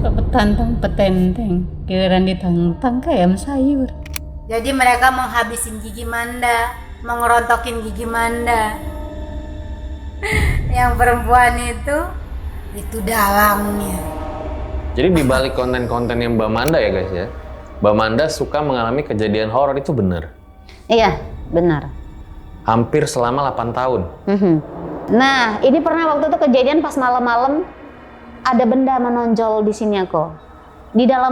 Sok petantang petenteng, giliran ditantang kayak sayur. Jadi mereka mau habisin gigi Manda, mau ngerontokin gigi Manda. Yang perempuan itu dalangnya. Jadi di balik konten-konten yang Mbak Manda ya guys ya, Mbak Manda suka mengalami kejadian horor, itu benar? Iya, benar. Hampir selama 8 tahun. Nah, ini pernah waktu itu kejadian pas malam-malam ada benda menonjol di sini aku. Di dalam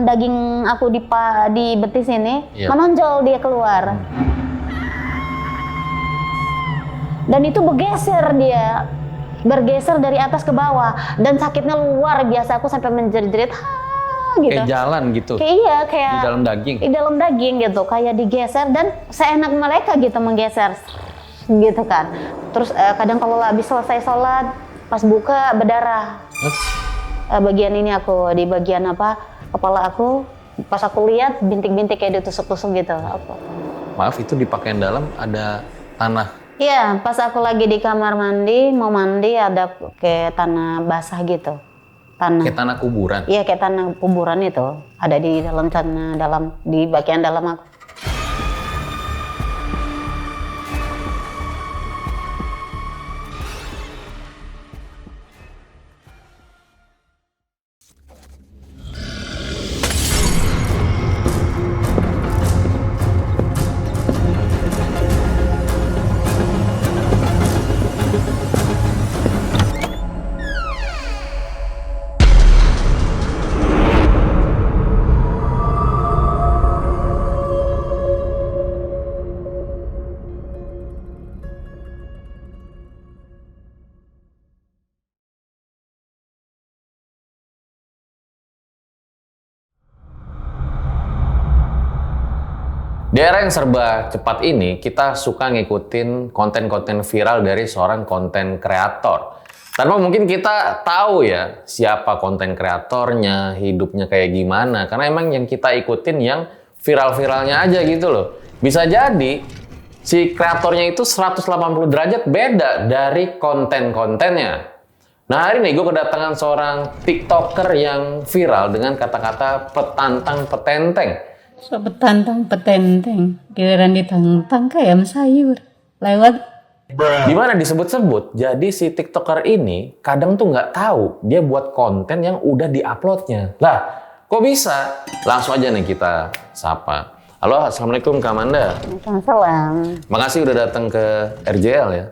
daging aku di betis ini, menonjol dia keluar. Dan itu bergeser dari atas ke bawah, dan sakitnya luar biasa, aku sampai menjerit-jerit gitu. Kayak jalan gitu. Kayak di dalam daging. Di dalam daging gitu, kayak digeser, dan seenak mereka gitu menggeser gitu kan. Terus kadang kalau habis selesai sholat, pas buka berdarah. Bagian ini aku, di bagian kepala aku, pas aku lihat bintik-bintik kayak ditusuk-tusuk gitu. Maaf, itu di pakaian dalam ada tanah. Iya, pas aku lagi di kamar mandi, mau mandi, ada kayak tanah basah gitu. Kayak tanah kuburan? Iya, kayak tanah kuburan itu. Ada di dalam di bagian dalam aku. Di era yang serba cepat ini, kita suka ngikutin konten-konten viral dari seorang konten kreator. Tanpa mungkin kita tahu ya siapa konten kreatornya, hidupnya kayak gimana. Karena emang yang kita ikutin yang viral-viralnya aja gitu loh. Bisa jadi si kreatornya itu 180 derajat beda dari konten-kontennya. Nah, hari ini gue kedatangan seorang TikToker yang viral dengan kata-kata petantang petenteng. Sok petantang petenteng, giliran ditantang kayak sayur. Lewat. Dimana disebut-sebut, jadi si TikToker ini kadang tuh nggak tahu dia buat konten yang udah diuploadnya. Lah, kok bisa? Langsung aja nih kita sapa. Halo, assalamualaikum Kak Manda. Waalaikumsalam. Makasih udah datang ke RJL ya.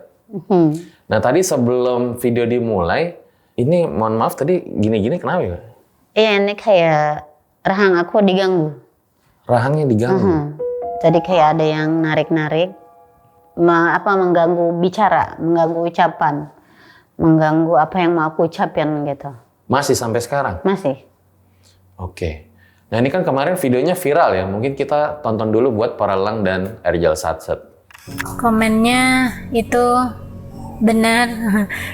Nah, tadi sebelum video dimulai, ini mohon maaf tadi gini-gini kenapa ya? Iya, ini kayak rahang aku diganggu. Rahangnya diganggu. Jadi kayak ada yang narik-narik, mengganggu bicara, mengganggu ucapan, mengganggu apa yang mau aku ucapin gitu. Masih sampai sekarang? Masih. Oke. Nah, ini kan kemarin videonya viral ya. Mungkin kita tonton dulu buat para Lang dan Erjal Satset. Komennya itu benar,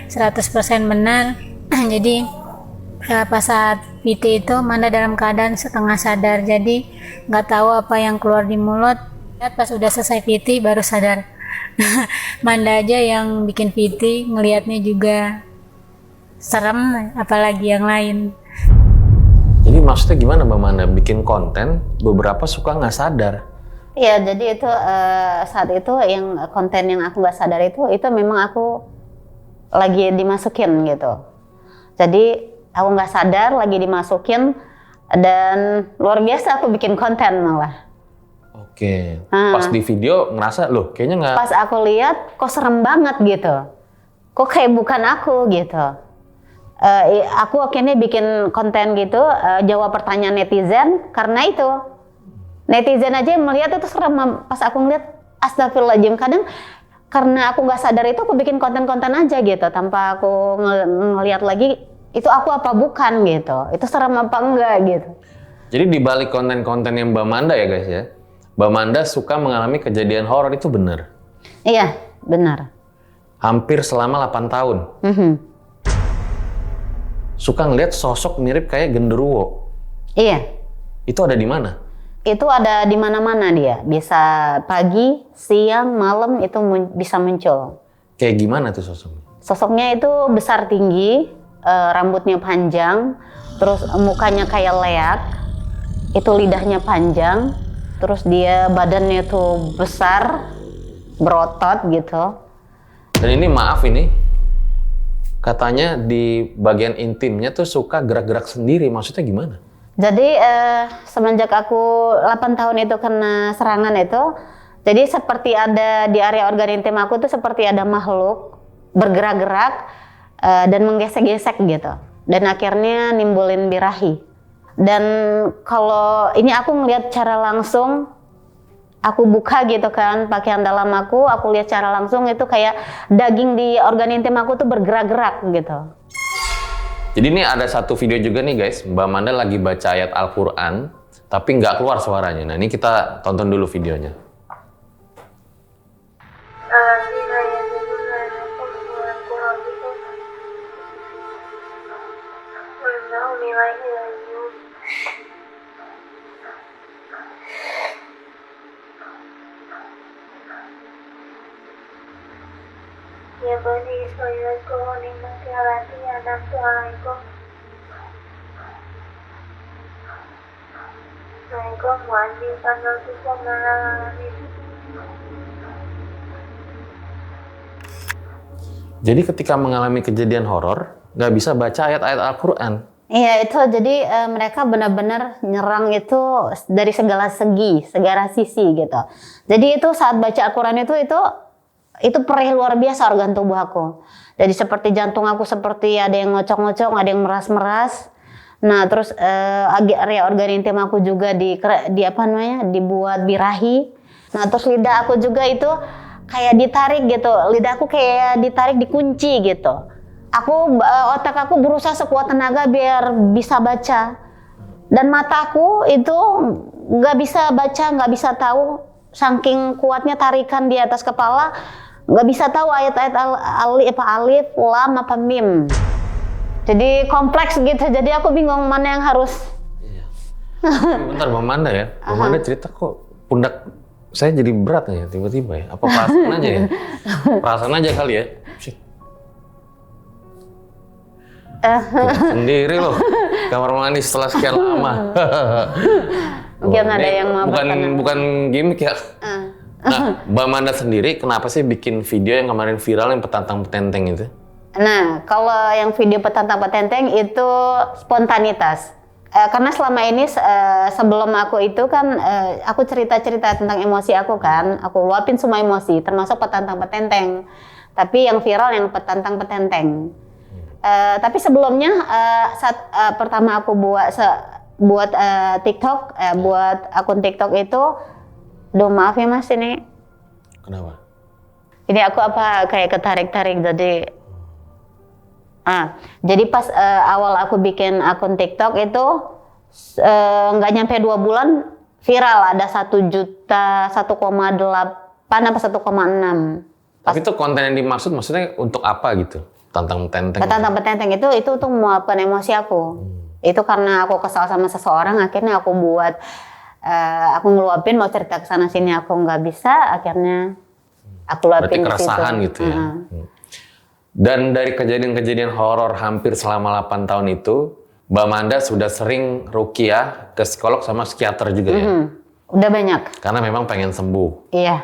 100% benar. Jadi pas saat PT itu Manda dalam keadaan setengah sadar, jadi nggak tahu apa yang keluar di mulut. Pas udah selesai PT baru sadar. Manda aja yang bikin PT ngelihatnya juga serem, apalagi yang lain. Jadi maksudnya gimana Mbak Manda bikin konten beberapa suka nggak sadar? Iya, jadi itu saat itu yang konten yang aku nggak sadar itu memang aku lagi dimasukin gitu. Jadi aku nggak sadar lagi dimasukin, dan luar biasa aku bikin konten malah. Oke. Pas di video ngerasa loh kayaknya nggak. Pas aku lihat kok serem banget gitu. Kok kayak bukan aku gitu. Aku akhirnya bikin konten gitu, jawab pertanyaan netizen, karena itu netizen aja yang melihat itu serem. Pas aku ngeliat, astagfirullahaladzim, kadang karena aku nggak sadar itu aku bikin konten-konten aja gitu, tanpa aku ngeliat lagi itu aku apa bukan gitu, itu serem apa enggak gitu. Jadi di balik konten-konten yang Mbak Manda ya guys ya, Mbak Manda suka mengalami kejadian horor, itu benar? Iya, benar. Hampir selama 8 tahun. Suka ngeliat sosok mirip kayak genderuwo. Iya. Itu ada di mana? Itu ada di mana-mana dia. Bisa pagi, siang, malam itu bisa muncul. Kayak gimana tuh sosoknya? Sosoknya itu besar tinggi, rambutnya panjang, terus mukanya kayak leak, itu lidahnya panjang, terus dia badannya tuh besar, berotot gitu. Dan ini maaf ini, katanya di bagian intimnya tuh suka gerak-gerak sendiri, maksudnya gimana? Jadi semenjak aku 8 tahun itu kena serangan itu, jadi seperti ada di area organ intim aku tuh seperti ada makhluk bergerak-gerak dan menggesek-gesek gitu. Dan akhirnya nimbulin birahi. Dan kalau ini aku ngelihat cara langsung, aku buka gitu kan pakaian dalam aku lihat cara langsung itu kayak daging di organ intim aku tuh bergerak-gerak gitu. Jadi ini ada satu video juga nih guys, Mbak Manda lagi baca ayat Al-Quran, tapi nggak keluar suaranya. Nah ini kita tonton dulu videonya. Ya Bani Israel kau nikmati alati anamtu alaikum. Alaikum wa anni sanatukum minal alamin. Jadi ketika mengalami kejadian horor, nggak bisa baca ayat-ayat Al-Quran. Iya itu jadi mereka benar-benar nyerang itu dari segala segi, segala sisi gitu. Jadi itu saat baca Al-Quran itu perih luar biasa organ tubuh aku. Jadi seperti jantung aku seperti ada yang ngocok-ngocok, ada yang meras-meras. Nah terus area organ intim aku juga dibuat birahi. Nah terus lidah aku juga itu kayak ditarik gitu. Lidah aku kayak ditarik dikunci gitu. Otak aku berusaha sekuat tenaga biar bisa baca. Dan mataku itu nggak bisa baca, nggak bisa tahu. Saking kuatnya tarikan di atas kepala. Nggak bisa tahu ayat-ayat alif, lam, apa mim. Jadi kompleks gitu, jadi aku bingung mana yang harus. Bentar Mbak Manda ya, Mbak Manda cerita kok pundak saya jadi berat ya tiba-tiba ya. Apa perasaan aja ya? Perasaan aja kali ya. Sendiri loh, kamar mandi setelah sekian lama. Mungkin ada yang mau bukan gimmick ya. Nah, Mbak Manda sendiri kenapa sih bikin video yang kemarin viral yang petantang petenteng itu? Nah, kalau yang video petantang petenteng itu spontanitas. Karena selama ini sebelum aku itu kan aku cerita-cerita tentang emosi aku kan, aku luapin semua emosi, termasuk petantang petenteng. Tapi yang viral yang petantang petenteng. Tapi sebelumnya saat pertama aku buat TikTok, buat akun TikTok itu. Duh maaf ya mas ini. Kenapa? Ini aku kayak ketarik-tarik jadi pas awal aku bikin akun TikTok itu nggak nyampe 2 bulan viral ada 1 juta 1,8 apa 1,6. Tapi itu konten yang dimaksud maksudnya untuk apa gitu? Tantang petenteng. Tantang petenteng itu untuk meluapkan emosi aku. Itu karena aku kesal sama seseorang akhirnya aku buat aku ngeluapin mau cerita ke sana sini aku nggak bisa akhirnya aku luapin. Berarti keresahan gitu ya. Dan dari kejadian-kejadian horor hampir selama 8 tahun itu, Mbak Manda sudah sering ruqyah ke psikolog sama psikiater juga ya? Udah banyak. Karena memang pengen sembuh. Iya.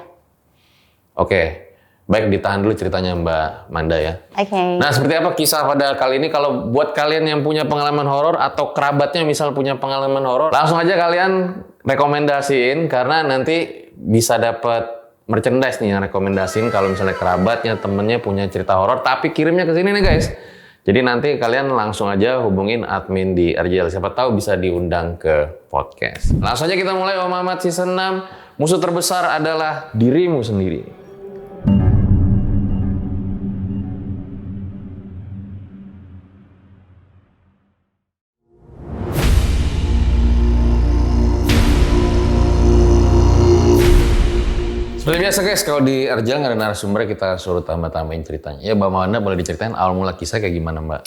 Oke. Baik, ditahan dulu ceritanya Mbak Manda ya. Oke. Nah, seperti apa kisah pada kali ini? Kalau buat kalian yang punya pengalaman horor atau kerabatnya misal punya pengalaman horor, langsung aja kalian rekomendasiin karena nanti bisa dapat merchandise nih yang rekomendasiin kalau misalnya kerabatnya, temennya punya cerita horor, tapi kirimnya ke sini nih guys. Jadi nanti kalian langsung aja hubungin admin di RJL. Siapa tahu bisa diundang ke podcast. Langsung aja kita mulai Om Ahmad season 6. Musuh terbesar adalah dirimu sendiri. Seperti biasa guys, kalau di RJL nggak ada narasumber kita suruh tambah-tambahin ceritanya. Ya Mbak Manda boleh diceritain awal mula kisah kayak gimana Mbak?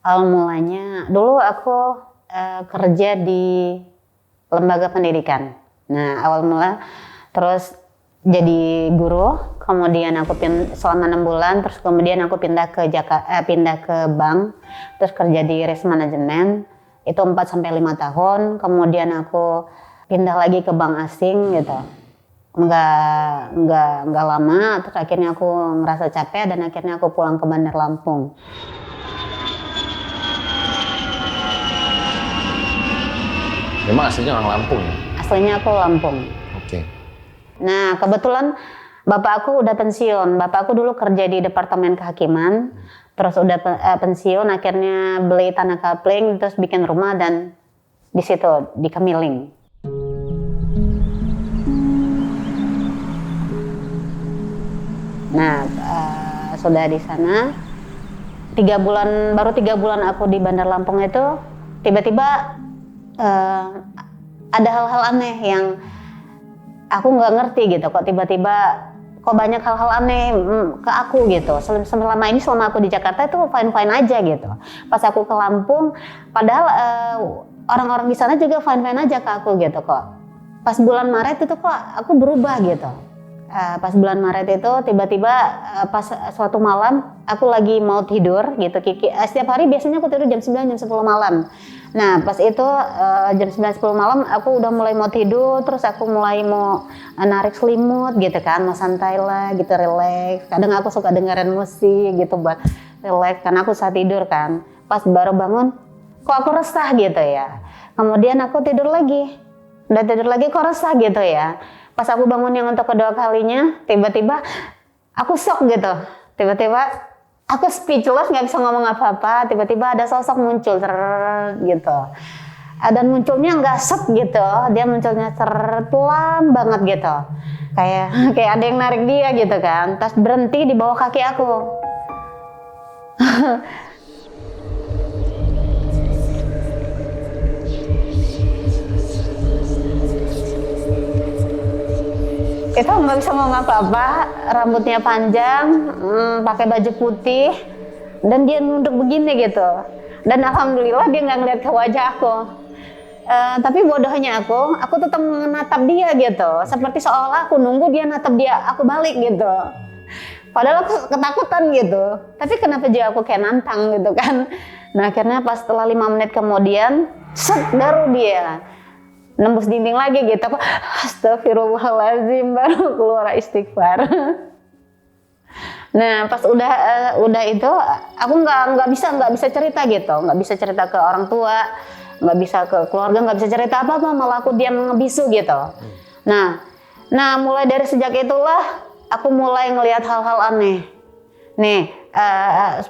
Awal mulanya, dulu aku kerja di lembaga pendidikan. Nah awal mula, terus jadi guru, kemudian aku selama 6 bulan, terus kemudian aku pindah ke pindah ke bank, terus kerja di risk management itu 4 sampai 5 tahun, kemudian aku pindah lagi ke bank asing gitu. Nggak lama, terus akhirnya aku ngerasa capek dan akhirnya aku pulang ke Bandar Lampung. Memang aslinya orang Lampung ya? Aslinya aku Lampung. Oke. Nah, kebetulan bapak aku udah pensiun. Bapak aku dulu kerja di Departemen Kehakiman, terus udah pensiun, akhirnya beli tanah kapling, terus bikin rumah dan di situ di Kemiling. Nah, sudah di sana 3 bulan, baru 3 bulan aku di Bandar Lampung itu tiba-tiba ada hal-hal aneh yang aku nggak ngerti gitu, kok tiba-tiba kok banyak hal-hal aneh ke aku gitu. Selama aku di Jakarta itu fine-fine aja gitu. Pas aku ke Lampung, padahal orang-orang di sana juga fine-fine aja ke aku gitu kok. Pas bulan Maret itu kok aku berubah gitu. Pas bulan Maret itu tiba-tiba pas suatu malam aku lagi mau tidur gitu. Setiap hari biasanya aku tidur jam 9, jam 10 malam. Nah pas itu jam 9, 10 malam aku udah mulai mau tidur, terus aku mulai mau narik selimut gitu kan, mau santai lah gitu, relax. Kadang aku suka dengerin musik gitu buat relax karena aku saat tidur kan. Pas baru bangun kok aku resah gitu ya. Kemudian aku tidur lagi, udah tidur lagi kok resah gitu ya. Pas aku bangun yang untuk kedua kalinya, tiba-tiba aku shock gitu. Tiba-tiba aku speechless, nggak bisa ngomong apa-apa. Tiba-tiba ada sosok muncul, gitu. Dan munculnya nggak set gitu, dia munculnya pelan banget gitu. Kayak ada yang narik dia gitu kan. Terus berhenti di bawah kaki aku. Itu nggak bisa ngomong apa-apa, rambutnya panjang, pakai baju putih, dan dia nunduk begini gitu. Dan alhamdulillah dia nggak ngeliat ke wajah aku. Tapi bodohnya aku tetap menatap dia gitu, seperti seolah aku nunggu dia natap aku balik gitu. Padahal aku ketakutan gitu, tapi kenapa juga aku kayak nantang gitu kan. Nah akhirnya pas setelah 5 menit kemudian, set, baru dia nembus dinding lagi gitu. Aku astagfirullahaladzim, baru keluar istighfar. Nah pas udah itu aku nggak bisa cerita gitu, nggak bisa cerita ke orang tua, nggak bisa ke keluarga, nggak bisa cerita apa-apa, malah aku diam ngebisu gitu. Nah mulai dari sejak itulah aku mulai ngelihat hal-hal aneh. Nih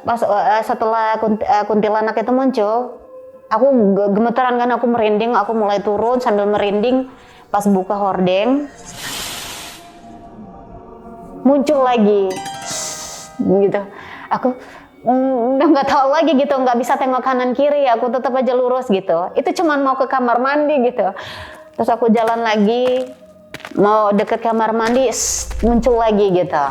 pas setelah kuntilanak itu muncul, aku gemeteran kan, aku merinding, aku mulai turun sambil merinding. Pas buka hordeng, muncul lagi, gitu. Aku udah nggak tahu lagi gitu, nggak bisa tengok kanan kiri, aku tetap aja lurus gitu. Itu cuman mau ke kamar mandi gitu. Terus aku jalan lagi, mau deket kamar mandi, muncul lagi gitu.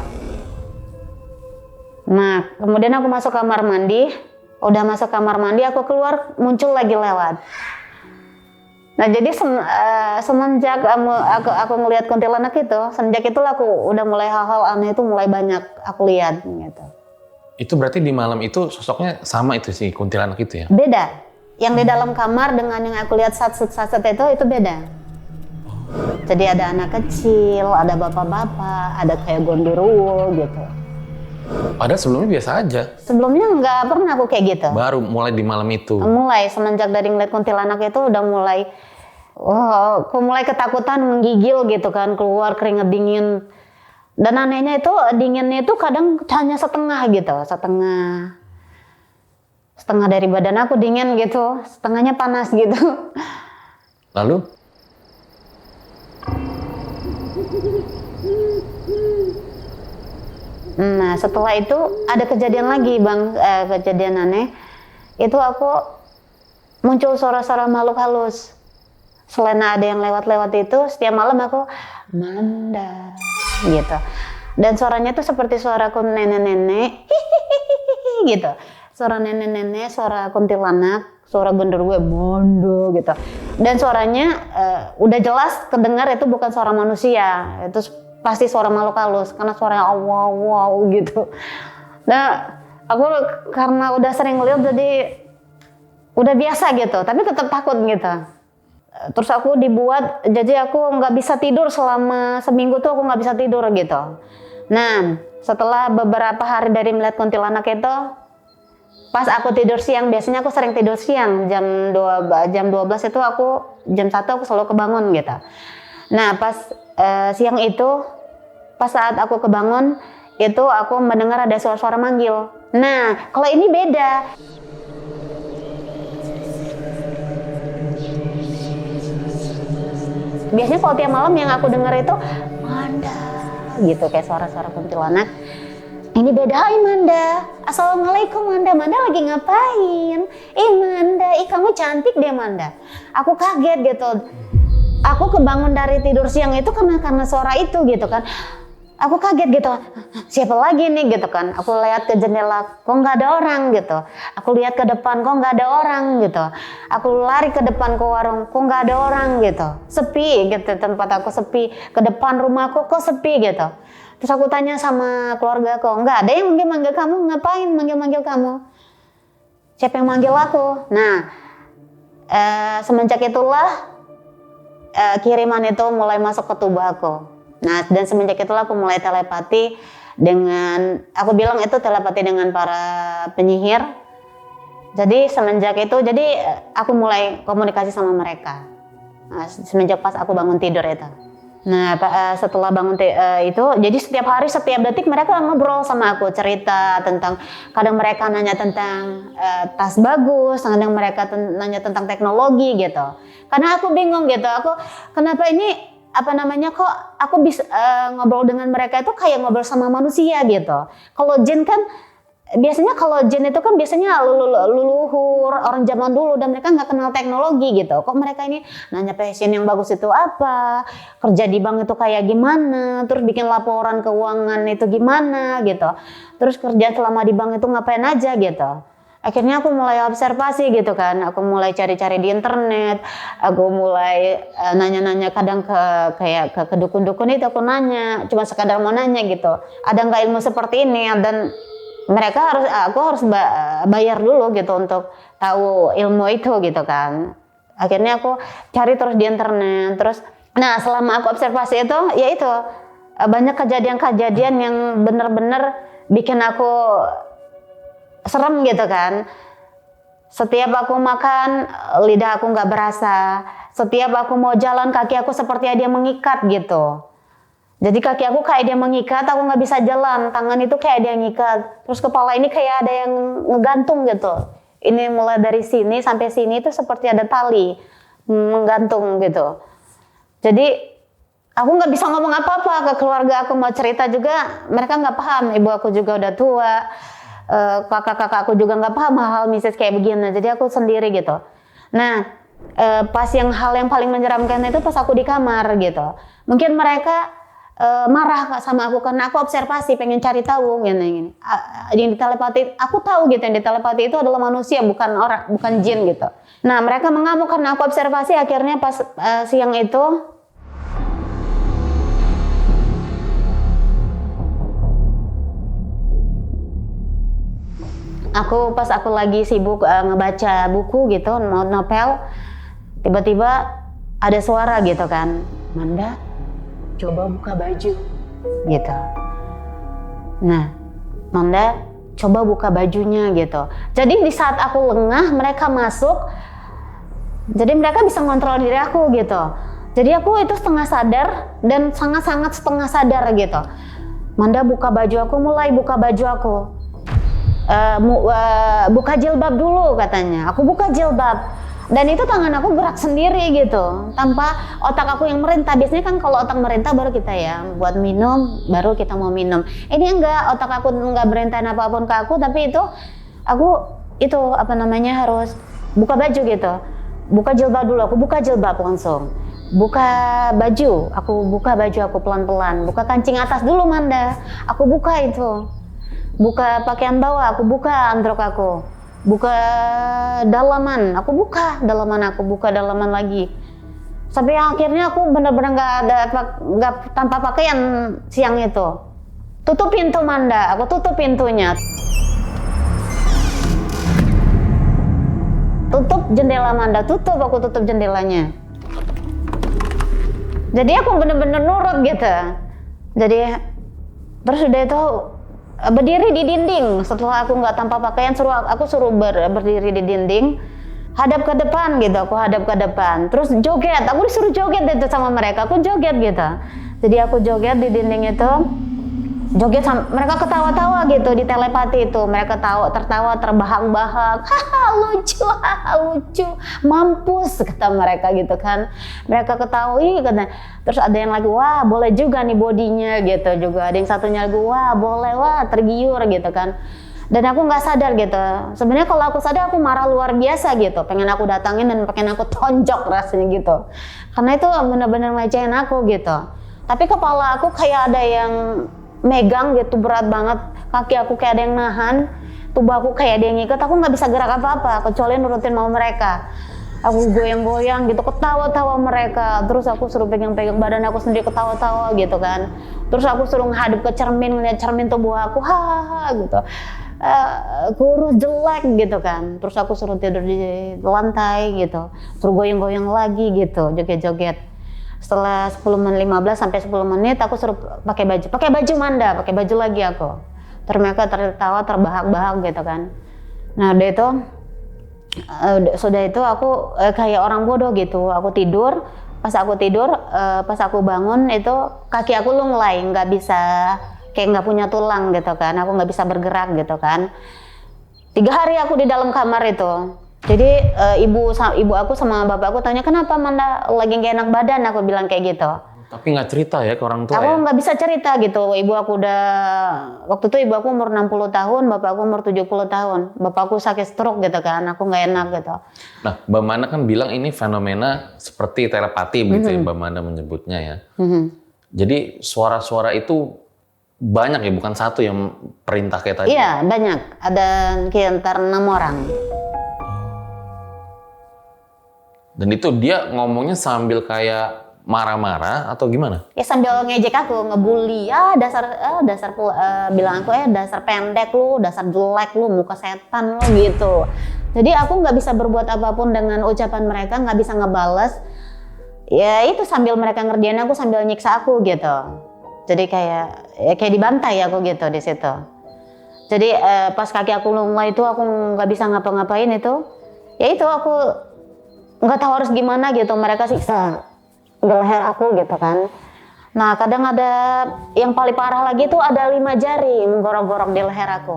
Nah, kemudian aku masuk kamar mandi. Udah masuk kamar mandi, aku keluar, muncul lagi lewat. Nah jadi semenjak aku ngelihat kuntilanak itu, semenjak itulah aku udah mulai hal-hal aneh itu mulai banyak aku lihat gitu. Itu berarti di malam itu sosoknya sama itu si kuntilanak itu ya? Beda. Yang di dalam kamar dengan yang aku lihat saset itu beda. Jadi ada anak kecil, ada bapak-bapak, ada kayak gondoruo gitu. Padahal sebelumnya biasa aja. Sebelumnya nggak pernah aku kayak gitu. Baru mulai di malam itu. Mulai semenjak dari ngeliat kuntilanak itu udah mulai, aku mulai ketakutan, menggigil gitu kan, keluar keringet dingin. Dan anehnya itu dinginnya itu kadang hanya setengah gitu, setengah dari badan aku dingin gitu, setengahnya panas gitu. Lalu? Nah setelah itu ada kejadian lagi bang, kejadian aneh. Itu aku muncul suara-suara makhluk halus. Selain ada yang lewat-lewat itu, setiap malam aku Manda gitu. Dan suaranya tuh seperti suara nenek-nenek, gitu. Suara nenek-nenek, suara kuntilanak, suara genderuwo bondo gitu. Dan suaranya udah jelas kedengar itu bukan suara manusia, itu pasti suara makhluk halus karena suaranya wow wow gitu. Nah aku karena udah sering lihat jadi udah biasa gitu, tapi tetap takut gitu. Terus aku dibuat, jadi aku nggak bisa tidur selama seminggu tuh aku nggak bisa tidur gitu. Nah setelah beberapa hari dari melihat kuntilanak itu, pas aku tidur siang, biasanya aku sering tidur siang jam 12 itu aku jam 1 aku selalu kebangun gitu. Nah pas siang itu, pas saat aku kebangun itu aku mendengar ada suara-suara manggil. Nah kalau ini beda. Biasanya kalau tiap malam yang aku dengar itu Manda gitu, kayak suara-suara kuntilanak. Ini beda. Hai Manda, assalamualaikum Manda. Manda lagi ngapain? Manda, kamu cantik deh Manda. Aku kaget gitu. Aku kebangun dari tidur siang itu karena suara itu gitu kan. Aku kaget gitu, siapa lagi nih gitu kan. Aku lihat ke jendela, kok nggak ada orang gitu. Aku lihat ke depan, kok nggak ada orang gitu. Aku lari ke depan ke warung, kok nggak ada orang gitu. Sepi gitu, tempat aku sepi. Ke depan rumahku kok sepi gitu. Terus aku tanya sama keluarga aku, nggak ada yang manggil kamu, ngapain manggil kamu? Siapa yang manggil aku? Nah, semenjak itulah kiriman itu mulai masuk ke tubuh aku. Nah, dan semenjak itulah aku mulai telepati dengan, aku bilang itu telepati dengan para penyihir. Jadi semenjak itu, jadi aku mulai komunikasi sama mereka. Nah, semenjak pas aku bangun tidur itu. Nah, setelah bangun itu, jadi setiap hari, setiap detik mereka ngobrol sama aku, cerita tentang, kadang mereka nanya tentang tas bagus, kadang mereka nanya tentang teknologi gitu. Karena aku bingung gitu, aku kenapa ini kok aku bisa ngobrol dengan mereka itu kayak ngobrol sama manusia gitu. Kalau jin kan biasanya, kalau jin itu kan biasanya leluhur orang zaman dulu dan mereka nggak kenal teknologi gitu. Kok mereka ini nanya passion yang bagus itu apa, kerja di bank itu kayak gimana, terus bikin laporan keuangan itu gimana gitu, terus kerja selama di bank itu ngapain aja gitu. Akhirnya aku mulai observasi gitu kan, aku mulai cari-cari di internet, aku mulai nanya-nanya kadang ke dukun-dukun itu aku nanya, cuma sekadar mau nanya gitu, ada nggak ilmu seperti ini, dan aku harus bayar dulu gitu untuk tahu ilmu itu gitu kan. Akhirnya aku cari terus di internet, terus, nah selama aku observasi itu, ya itu banyak kejadian-kejadian yang benar-benar bikin aku serem gitu kan. Setiap aku makan, lidah aku nggak berasa. Setiap aku mau jalan, kaki aku seperti ada yang mengikat gitu. Jadi kaki aku kayak dia mengikat, aku nggak bisa jalan. Tangan itu kayak ada yang ngikat. Terus kepala ini kayak ada yang ngegantung gitu. Ini mulai dari sini sampai sini itu seperti ada tali menggantung gitu. Jadi aku nggak bisa ngomong apa-apa ke keluarga aku, mau cerita juga mereka nggak paham. Ibu aku juga udah tua. Kakak-kakak aku juga nggak paham hal-hal mistis kayak begini, jadi aku sendiri gitu. Nah, pas hal yang paling menyeramkan itu pas aku di kamar gitu. Mungkin mereka marah sama aku karena aku observasi, pengen cari tahu gini. Yang ditelepati, aku tahu gitu, yang ditelepati itu adalah manusia, bukan orang, bukan jin gitu. Nah, mereka mengamuk karena aku observasi. Akhirnya pas siang itu, pas aku lagi sibuk ngebaca buku gitu, novel, tiba-tiba ada suara gitu kan, Manda, coba buka baju, gitu. Nah, Manda, coba buka bajunya gitu. Jadi di saat aku lengah, mereka masuk, jadi mereka bisa ngontrol diri aku gitu. Jadi aku itu setengah sadar dan sangat-sangat setengah sadar gitu. Manda buka baju aku, mulai buka baju aku. Buka jilbab dulu katanya. Aku buka jilbab dan itu tangan aku gerak sendiri gitu tanpa otak aku yang merintah. Biasanya kan kalau otak merintah baru kita ya buat minum, baru kita mau minum. Ini enggak, otak aku enggak merintah apapun ke aku, tapi aku harus buka baju gitu. Buka jilbab dulu, aku buka jilbab langsung. Buka baju, aku buka baju aku pelan-pelan. Buka kancing atas dulu Manda, aku buka itu. Buka pakaian bawah, aku buka androk aku. Buka dalaman, aku buka dalaman lagi. Sampai akhirnya aku benar-benar nggak tanpa pakaian siang itu. Tutup pintu Manda, aku tutup pintunya. Tutup jendela Manda, aku tutup jendelanya. Jadi aku benar-benar nurut gitu. Jadi terus udah itu berdiri di dinding. Setelah aku nggak tanpa pakaian, aku suruh berdiri di dinding. Hadap ke depan gitu, aku hadap ke depan. Terus joget, aku disuruh joget itu sama mereka, aku joget gitu. Jadi aku joget di dinding itu, joget sama mereka ketawa-tawa gitu di telepati itu. Mereka tertawa terbahak-bahak, haha lucu, mampus kata mereka gitu kan. Mereka ketawa, kata. Terus ada yang lagi, wah boleh juga nih bodinya gitu juga. Ada yang satunya lagi, wah boleh, wah tergiur gitu kan. Dan aku nggak sadar gitu. Sebenarnya kalau aku sadar aku marah luar biasa gitu. Pengen aku datangin dan pengen aku tonjok rasanya gitu. Karena itu benar-benar ngecewain aku gitu. Tapi kepala aku kayak ada yang megang gitu, berat banget. Kaki aku kayak ada yang nahan. Tubuh aku kayak ada yang ngikut. Aku nggak bisa gerak apa-apa kecuali nurutin mau mereka. Aku goyang-goyang gitu, ketawa-tawa mereka. Terus aku suruh pegang-pegang badan aku sendiri, ketawa-tawa gitu kan. Terus aku suruh ngadep ke cermin, ngeliat cermin tubuh aku, hahaha gitu. Kurus jelek gitu kan. Terus aku suruh tidur di lantai gitu, suruh goyang-goyang lagi gitu, joget-joget. Setelah 15 sampai 10 menit aku suruh pakai baju Manda, pakai baju lagi aku. Terus mereka tertawa terbahak-bahak gitu kan. Nah udah itu sudah itu aku kayak orang bodoh gitu. Aku tidur, pas aku bangun itu kaki aku lunglai, nggak bisa, kayak nggak punya tulang gitu kan. Aku nggak bisa bergerak gitu kan. 3 hari aku di dalam kamar itu. Jadi ibu aku sama bapak aku tanya, kenapa Manda lagi gak enak badan? Aku bilang kayak gitu. Tapi nggak cerita ya ke orang tua Aku ya? nggak bisa cerita gitu. Ibu aku waktu itu ibu aku umur 60 tahun, bapak aku umur 70 tahun. Bapak aku sakit stroke gitu kan, aku nggak enak gitu. Nah, Mbak Mana kan bilang ini fenomena seperti telepati begitu ya Mbak Mana menyebutnya ya. Jadi suara-suara itu banyak ya, bukan satu yang perintah kayak tadi? Iya, banyak. Ada sekitar 6 orang. Dan itu dia ngomongnya sambil kayak marah-marah atau gimana? Ya sambil ngejek aku, ngebully, bilang aku dasar pendek lu, dasar jelek lu, muka setan lu gitu. Jadi aku nggak bisa berbuat apapun dengan ucapan mereka, nggak bisa ngebales. Ya itu sambil mereka ngerjain aku, sambil nyiksa aku gitu. Jadi kayak dibantai aku gitu di situ. Jadi pas kaki aku lunglai itu aku nggak bisa ngapa-ngapain itu. Ya itu aku nggak tahu harus gimana gitu, mereka siksa di leher aku gitu kan. Nah kadang ada yang paling parah lagi tuh ada 5 jari menggorok-gorok di leher aku.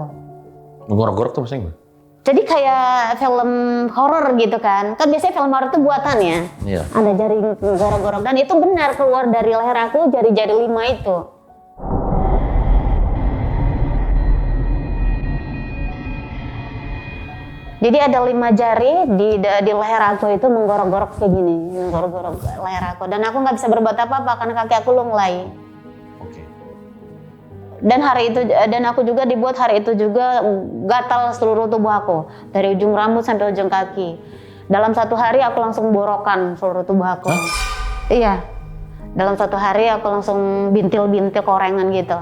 Menggorok-gorok tuh maksudnya gimana? Jadi kayak film horor gitu kan. Kan biasanya film horor itu buatan ya. Iya. Ada jari menggorok-gorok dan itu benar keluar dari leher aku jari-jari 5 itu. Jadi ada 5 jari di leher aku itu menggorok-gorok kayak gini, menggorok-gorok leher aku. Dan aku nggak bisa berbuat apa-apa karena kaki aku lunglai. Oke. Dan aku juga dibuat hari itu juga gatal seluruh tubuh aku, dari ujung rambut sampai ujung kaki. Dalam 1 hari aku langsung borokan seluruh tubuh aku. Hah? Iya. Dalam 1 hari aku langsung bintil-bintil korengan gitu.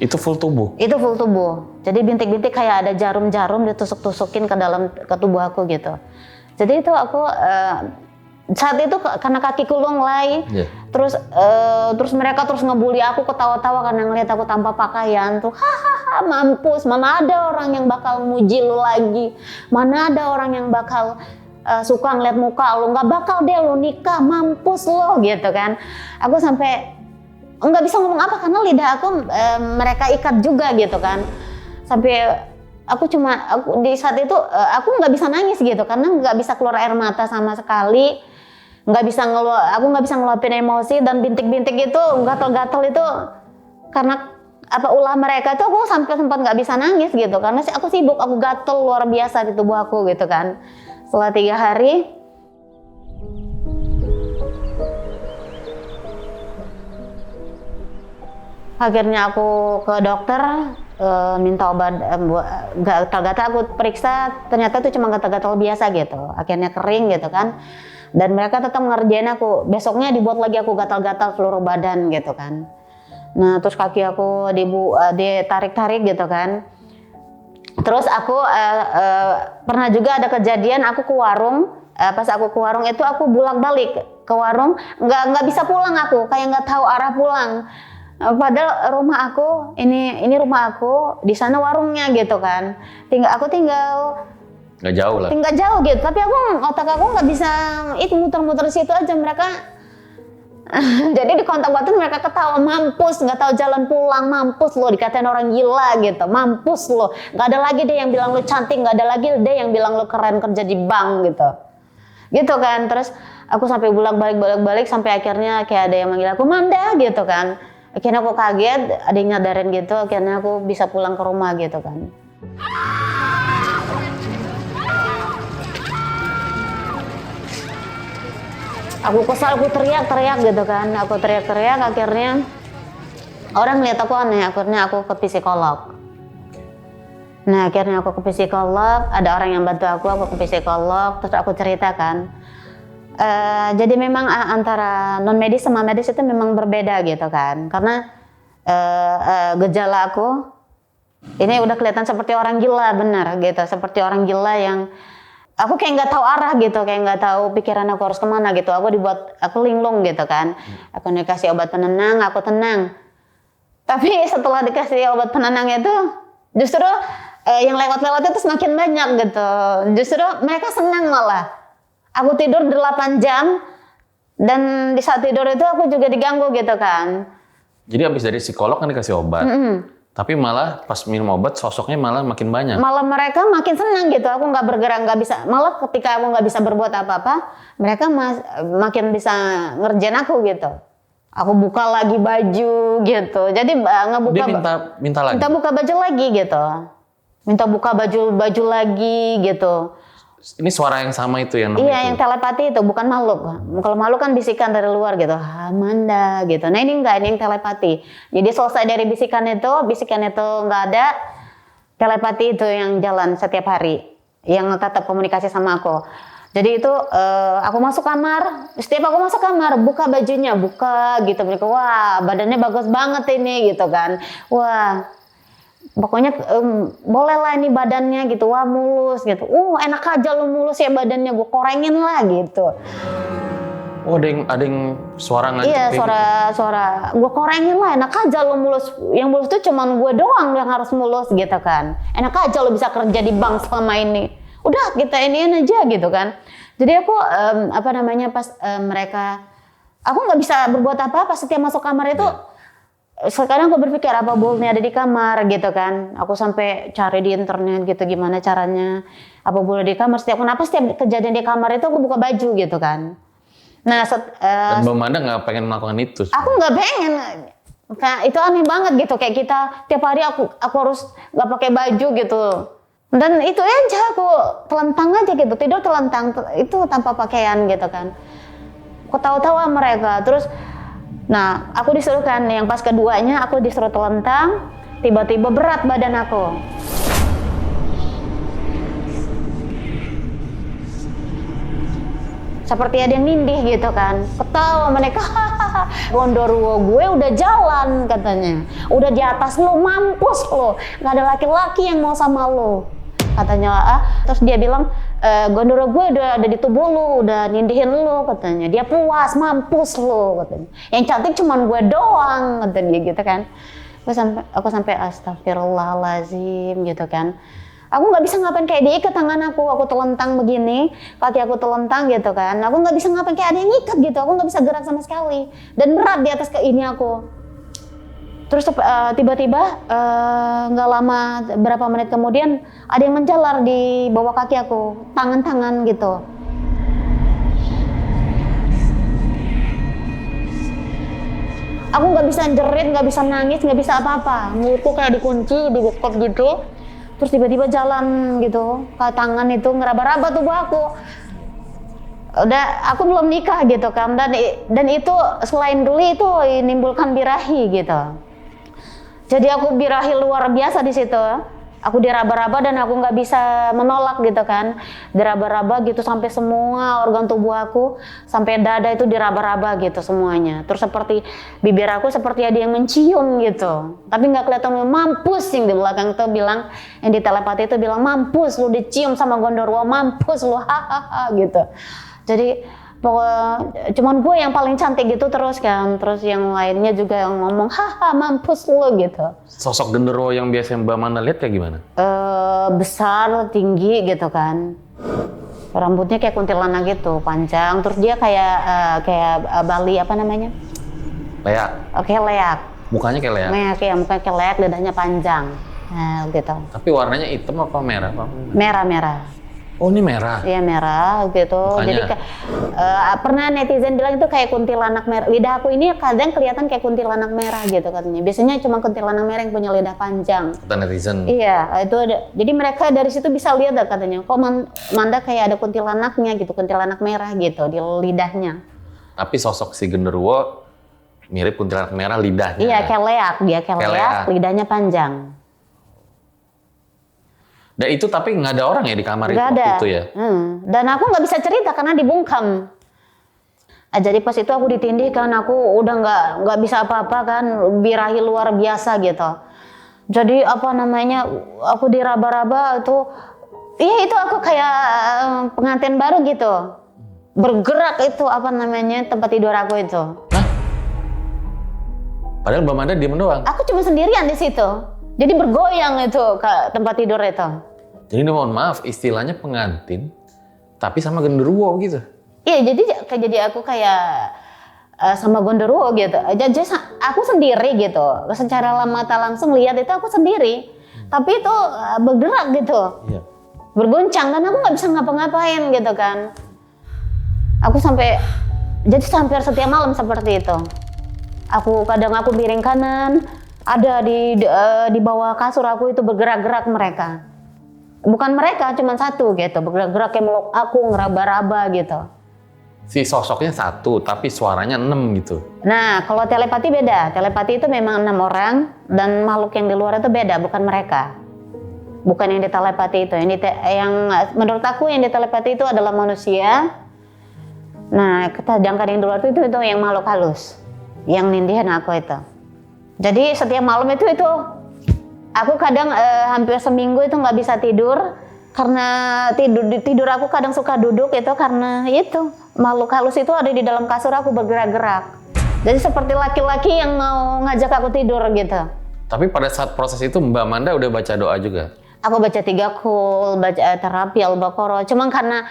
Itu full tubuh? Itu full tubuh. Jadi bintik-bintik kayak ada jarum-jarum ditusuk-tusukin ke tubuh aku gitu. Jadi itu aku saat itu karena kakiku lunglai, terus mereka terus ngebully aku, ketawa-tawa karena ngeliat aku tanpa pakaian tuh, hahaha mampus, mana ada orang yang bakal muji lu lagi, mana ada orang yang bakal suka ngeliat muka lu, nggak bakal deh lu nikah, mampus lo gitu kan. Aku sampai nggak bisa ngomong apa karena lidah aku mereka ikat juga gitu kan. Sampai aku di saat itu aku nggak bisa nangis gitu karena nggak bisa keluar air mata sama sekali, aku nggak bisa ngeluapin emosi dan bintik-bintik itu gatal-gatal itu karena ulah mereka itu aku sampai sempat nggak bisa nangis gitu karena aku sibuk, aku gatel luar biasa di tubuh aku gitu kan. Setelah 3 hari akhirnya aku ke dokter. minta obat gatal-gatal, aku periksa ternyata itu cuma gatal-gatal biasa gitu, akhirnya kering gitu kan. Dan mereka tetap ngerjain aku, besoknya dibuat lagi aku gatal-gatal seluruh badan gitu kan. Nah terus kaki aku ditarik-tarik gitu kan. Terus aku pernah juga ada kejadian aku ke warung, pas aku ke warung itu aku bolak-balik ke warung, nggak bisa pulang, aku kayak nggak tahu arah pulang. Padahal rumah aku ini rumah aku, di sana warungnya gitu kan. Aku tinggal Nggak jauh lah. tinggal jauh gitu, tapi otak aku nggak bisa itu muter-muter situ aja. Mereka jadi di kontak batin mereka ketawa, mampus nggak tahu jalan pulang, mampus lo, dikatain orang gila gitu, mampus lo. Nggak ada lagi deh yang bilang lo cantik, nggak ada lagi deh yang bilang lo keren kerja di bank gitu kan. Terus aku sampai bolak-balik sampai akhirnya kayak ada yang manggil aku Manda gitu kan. Akhirnya aku kaget, ada yang nyadarin gitu, akhirnya aku bisa pulang ke rumah gitu kan. Aku kesal, aku teriak-teriak gitu kan, aku teriak-teriak, akhirnya orang lihat aku aneh, akhirnya aku ke psikolog. Nah akhirnya aku ke psikolog, ada orang yang bantu aku ke psikolog, terus aku ceritakan. Jadi memang antara non medis sama medis itu memang berbeda gitu kan, karena gejala aku ini udah kelihatan seperti orang gila, benar gitu, seperti orang gila yang aku kayak nggak tahu arah gitu, kayak nggak tahu pikiran aku harus kemana gitu. Aku linglung gitu kan, aku dikasih obat penenang, aku tenang. Tapi setelah dikasih obat penenang itu justru yang lewat-lewat itu semakin banyak gitu, justru mereka senang malah. Aku tidur 8 jam dan di saat tidur itu aku juga diganggu gitu kan. Jadi habis dari psikolog kan dikasih obat. Tapi malah pas minum obat sosoknya malah makin banyak. Malah mereka makin senang gitu. Aku nggak bergerak, nggak bisa. Malah ketika aku nggak bisa berbuat apa-apa, mereka makin bisa ngerjain aku gitu. Aku buka lagi baju gitu. Jadi ngebuka. Dia minta lagi. Minta buka baju lagi gitu. Minta buka baju lagi gitu. Ini suara yang sama itu yang namanya. Iya, yang telepati itu, bukan makhluk. Kalau makhluk kan bisikan dari luar gitu, Amanda gitu. Nah ini enggak, ini yang telepati. Jadi selesai dari bisikan itu enggak ada, telepati itu yang jalan setiap hari, yang tetap komunikasi sama aku. Jadi itu aku masuk kamar, setiap aku masuk kamar, buka bajunya, buka gitu. Mereka, wah badannya bagus banget ini gitu kan. Wah, pokoknya boleh lah ini badannya gitu, wah mulus gitu. Enak aja lu mulus ya badannya, gue korengin lah gitu. Oh ada yang suara ngancep. Iya suara, gue korengin lah, enak aja lu mulus. Yang mulus tuh cuman gue doang yang harus mulus gitu kan. Enak aja lu bisa kerja di bank selama ini. Udah kita iniin aja gitu kan. Jadi aku pas mereka, aku nggak bisa berbuat apa-apa setiap masuk kamar itu. Sekarang aku berpikir apa bolnya ada di kamar gitu kan. Aku sampai cari di internet gitu gimana caranya apa boleh di kamar. Kenapa setiap kejadian di kamar itu aku buka baju gitu kan. Nah dan Mbak Manda nggak pengen melakukan itu? Aku nggak pengen. Itu aneh banget gitu, kayak kita tiap hari aku harus nggak pakai baju gitu. Dan itu aja aku telentang aja gitu, tidur telentang itu tanpa pakaian gitu kan. Aku tahu-tahu mereka terus. Nah, aku disuruh kan, yang pas keduanya aku disuruh telentang, tiba-tiba berat badan aku. Seperti ada yang nindih gitu kan, ketawa mereka, Gondorwo gue udah jalan katanya, udah di atas lo, mampus lo, nggak ada laki-laki yang mau sama lo. Katanya, terus dia bilang, Gondoro gue udah ada di tubuh lu, udah nindihin lu katanya. Dia puas, mampus lu katanya. Yang cantik cuman gue doang kata dia gitu kan. Aku sampai astagfirullahalazim gitu kan. Aku nggak bisa ngapain, kayak diikat tangan aku telentang begini, kaki aku telentang gitu kan. Aku nggak bisa ngapain, kayak ada yang ikat gitu. Aku nggak bisa gerak sama sekali dan berat di atas ini aku. Terus tiba-tiba nggak lama, berapa menit kemudian ada yang menjalar di bawah kaki aku, tangan-tangan gitu. Aku nggak bisa jerit, nggak bisa nangis, nggak bisa apa-apa. Mulutku kayak dikunci, dibekap gitu. Terus tiba-tiba jalan gitu, ke tangan itu ngeraba-raba tubuh aku. Udah, aku belum nikah gitu kan, dan itu selain dulu itu menimbulkan birahi gitu. Jadi aku birahi luar biasa di situ. Aku diraba-raba dan aku nggak bisa menolak gitu kan. Diraba-raba gitu sampai semua organ tubuh aku, sampai dada itu diraba-raba gitu semuanya. Terus seperti bibir aku seperti ada yang mencium gitu. Tapi nggak kelihatan, mampus yang di belakang itu bilang, yang di telepati itu bilang, mampus lu dicium sama Gondorwo, mampus lu, hahaha gitu. Jadi cuman gue yang paling cantik gitu terus kan, terus yang lainnya juga yang ngomong haha mampus lo gitu. Sosok genderuwo yang biasa Mbak Manda lihat kayak gimana? Besar, tinggi gitu kan, rambutnya kayak kuntilanak gitu, panjang, terus dia kayak Bali apa namanya? Leak. Oke, leak. Mukanya kayak leak. Leak ya, mukanya kayak leak, lidahnya panjang, nah, gitu. Tapi warnanya hitam apa merah? Merah-merah. Oh ini merah. Iya merah gitu. Mukanya. Jadi pernah netizen bilang itu kayak kuntilanak merah. Lidah aku ini kadang kelihatan kayak kuntilanak merah gitu katanya. Biasanya cuma kuntilanak merah yang punya lidah panjang. Kata netizen. Iya, itu ada. Jadi mereka dari situ bisa lihat katanya. Kok Manda kayak ada kuntilanaknya gitu, kuntilanak merah gitu di lidahnya. Tapi sosok si genderuwo mirip kuntilanak merah lidahnya. Iya, kayak leak, dia kayak leak, lidahnya panjang. Dan itu tapi nggak ada orang ya di kamar Nggak itu ada. waktu itu ya? Dan aku nggak bisa cerita karena dibungkam. Jadi pas itu aku ditindih kan, aku udah nggak bisa apa-apa kan, birahi luar biasa gitu. Jadi apa namanya, aku diraba-raba tuh, iya itu aku kayak pengantin baru gitu. Bergerak itu apa namanya tempat tidur aku itu. Hah? Padahal Mbak Manda diem doang. Aku cuma sendirian di situ. Jadi bergoyang itu ke tempat tidur itu. Jadi mohon maaf, istilahnya pengantin, tapi sama genderuwo gitu. Iya, jadi aku kayak sama Gondorwo gitu. Jadi aku sendiri gitu. Secara mata langsung lihat itu aku sendiri. Tapi itu bergerak gitu. Iya. Bergoncang dan aku nggak bisa ngapa-ngapain gitu kan. Aku jadi hampir setiap malam seperti itu. Kadang aku miring kanan, ada di bawah kasur aku itu bergerak-gerak mereka. Bukan mereka, cuma satu gitu, bergerak-gerak kayak meluk aku, ngeraba-raba gitu. Si sosoknya satu, tapi suaranya 6 gitu. Nah, kalau telepati beda. Telepati itu memang 6 orang, dan makhluk yang di luar itu beda, bukan mereka. Bukan yang di telepati itu. Yang menurut aku yang di telepati itu adalah manusia. Nah, sedangkan yang di luar itu yang makhluk halus. Yang nindihan aku itu. Jadi setiap malam itu aku kadang hampir seminggu itu nggak bisa tidur karena tidur aku kadang suka duduk itu karena itu makhluk halus itu ada di dalam kasur aku bergerak-gerak. Jadi seperti laki-laki yang mau ngajak aku tidur gitu. Tapi pada saat proses itu Mbak Manda udah baca doa juga? Aku baca 3 kul, baca terapi Al-Baqarah. Cuman karena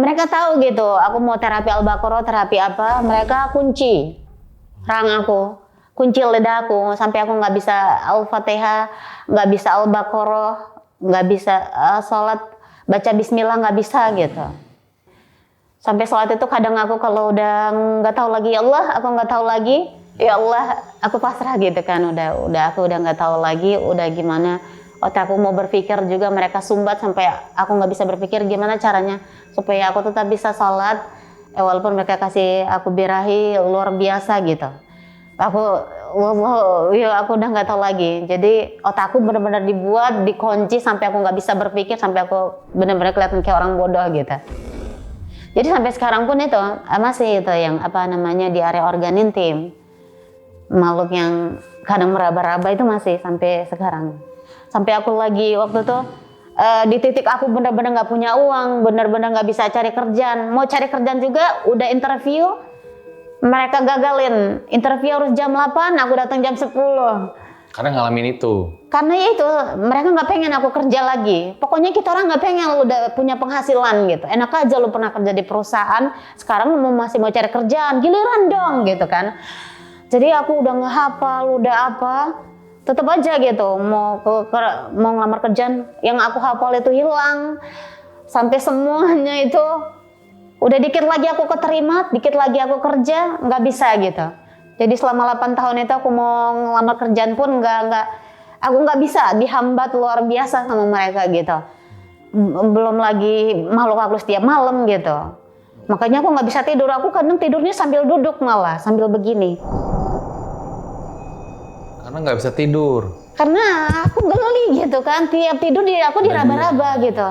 mereka tahu gitu, aku mau terapi Al-Baqarah, terapi apa, mereka kunci rang aku. Kunci lidah aku sampai aku nggak bisa Al-Fatihah, nggak bisa Al-Baqarah, nggak bisa sholat baca Bismillah, nggak bisa gitu. Sampai sholat itu kadang aku kalau udah nggak tahu lagi ya Allah, aku nggak tahu lagi, ya Allah aku pasrah gitu kan, udah aku udah nggak tahu lagi, udah gimana otak aku mau berpikir juga mereka sumbat sampai aku nggak bisa berpikir gimana caranya supaya aku tetap bisa sholat, walaupun mereka kasih aku birahi luar biasa gitu. Aku udah nggak tahu lagi. Jadi otakku benar-benar dibuat, dikunci sampai aku nggak bisa berpikir, sampai aku benar-benar kelihatan kayak orang bodoh gitu. Jadi sampai sekarang pun itu masih itu yang apa namanya di area organ intim, makhluk yang kadang meraba-raba itu masih sampai sekarang. Sampai aku lagi waktu itu di titik aku benar-benar nggak punya uang, benar-benar nggak bisa cari kerjaan. Mau cari kerjaan juga udah interview. Mereka gagalin, interview harus jam 8, aku datang jam 10. Karena ngalamin itu? Karena ya itu, mereka nggak pengen aku kerja lagi. Pokoknya kita orang nggak pengen lu udah punya penghasilan gitu. Enak aja lu pernah kerja di perusahaan, sekarang lu masih mau cari kerjaan, giliran dong gitu kan. Jadi aku udah ngehafal, udah apa, tetap aja gitu, mau ngelamar kerjaan, yang aku hafal itu hilang. Sampai semuanya itu, udah dikit lagi aku keterima, dikit lagi aku kerja, nggak bisa gitu. Jadi selama 8 tahun itu aku mau ngelamar kerjaan pun aku nggak bisa, dihambat luar biasa sama mereka gitu. Belum lagi makhluk halus tiap malam gitu. Makanya aku nggak bisa tidur, aku kadang tidurnya sambil duduk malah, sambil begini. Karena nggak bisa tidur. Karena aku geli gitu kan, tiap tidur aku diraba-raba gitu.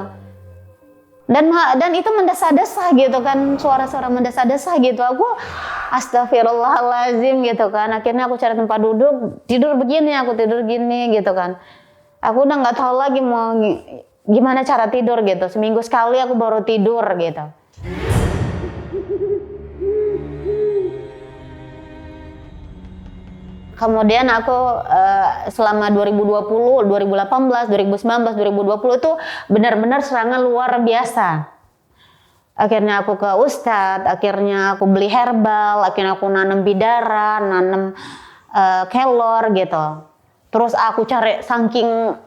Dan itu mendesah-desah gitu kan, suara-suara mendesah-desah gitu. Aku astagfirullahalazim gitu kan. Akhirnya aku cari tempat duduk, tidur begini, aku tidur gini gitu kan. Aku udah nggak tahu lagi mau gimana cara tidur gitu. Seminggu sekali aku baru tidur gitu. Kemudian aku selama 2020, 2018, 2019, 2020 itu benar-benar serangan luar biasa. Akhirnya aku ke ustadz, akhirnya aku beli herbal, akhirnya aku nanam bidara, nanam kelor gitu. Terus aku cari saking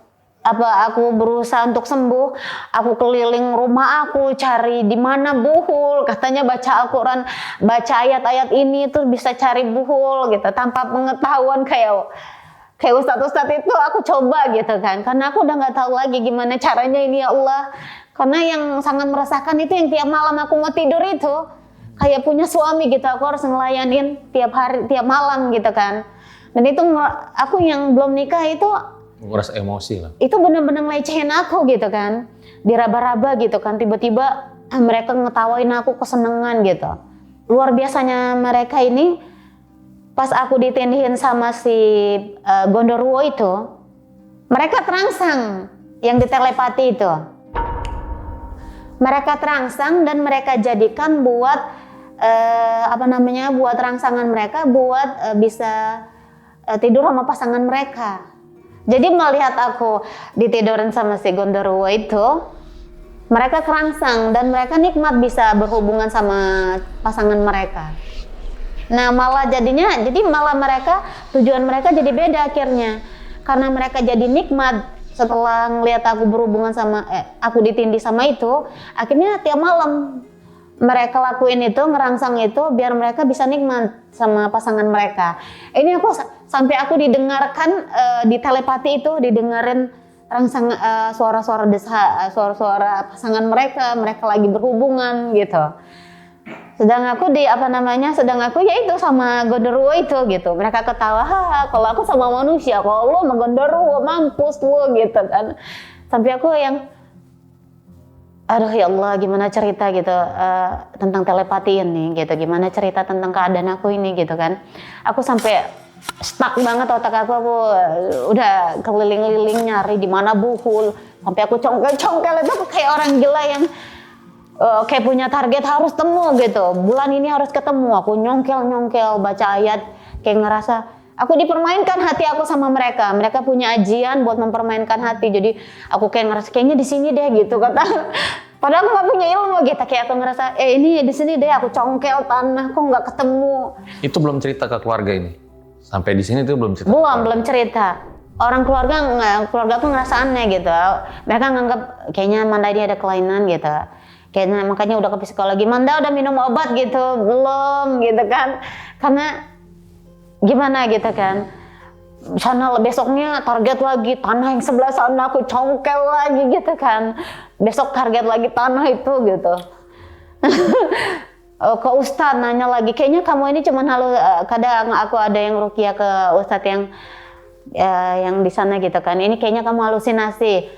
aku berusaha untuk sembuh, aku keliling rumah aku cari di mana buhul, katanya baca Al-Qur'an, baca ayat-ayat ini tuh bisa cari buhul gitu tanpa pengetahuan kayak ustadz-ustadz itu aku coba gitu kan, karena aku udah nggak tahu lagi gimana caranya ini ya Allah, karena yang sangat meresahkan itu yang tiap malam aku mau tidur itu kayak punya suami gitu, aku harus ngelayanin tiap hari tiap malam gitu kan, dan itu aku yang belum nikah itu Nguras emosi lah. itu benar-benar ngelecehin aku gitu kan, diraba-raba gitu kan, tiba-tiba mereka ngetawain aku kesenangan gitu. Luar biasanya mereka ini pas aku ditindihin sama si Gondorwo itu, mereka terangsang yang ditelepati itu. Mereka terangsang dan mereka jadikan buat buat rangsangan mereka buat bisa tidur sama pasangan mereka. Jadi melihat aku ditidurin sama si Gondorwo itu, mereka kerangsang dan mereka nikmat bisa berhubungan sama pasangan mereka. Nah malah mereka tujuan mereka jadi beda akhirnya, karena mereka jadi nikmat setelah ngelihat aku berhubungan sama aku ditindih sama itu, akhirnya tiap malam mereka lakuin itu, ngerangsang itu biar mereka bisa nikmat sama pasangan mereka. Ini aku sampai aku didengarkan di telepati itu didengarin rangsang suara-suara suara-suara pasangan mereka lagi berhubungan gitu. Sedang aku ya itu sama Gondorwo itu gitu. Mereka ketawa, kalau aku sama manusia, kalau lu sama Gondorwo mampus lu gitu kan. Sampai aku yang aduh ya Allah, gimana cerita gitu tentang telepati ini gitu, gimana cerita tentang keadaan aku ini gitu kan. Aku sampai stuck banget otak aku udah keliling-liling nyari di mana buhul, sampai aku congkel-congkel itu kayak orang gila yang kayak punya target harus temu gitu, bulan ini harus ketemu. Aku nyongkel baca ayat, kayak ngerasa aku dipermainkan hati aku sama mereka. Mereka punya ajian buat mempermainkan hati. Jadi aku kayak ngerasa kayaknya di sini deh gitu kata. Padahal aku nggak punya ilmu gitu. Kayak aku ngerasa ini di sini deh. Aku congkel tanah, kok nggak ketemu. Itu belum cerita ke keluarga ini. Sampai di sini tuh belum cerita. Belum cerita. Orang keluarga aku ngerasa aneh gitu. Mereka nganggap kayaknya Manda ini ada kelainan gitu. Kayaknya makanya udah ke psikologi. Manda udah minum obat gitu, belum gitu kan? Karena gimana gitu kan, sana besoknya target lagi tanah yang sebelah sana, aku congkel lagi gitu kan, besok target lagi tanah itu gitu. Ke ustadz nanya lagi, kayaknya kamu ini cuman kadang aku ada yang ruqyah ke ustadz yang di sana gitu kan, ini kayaknya kamu halusinasi.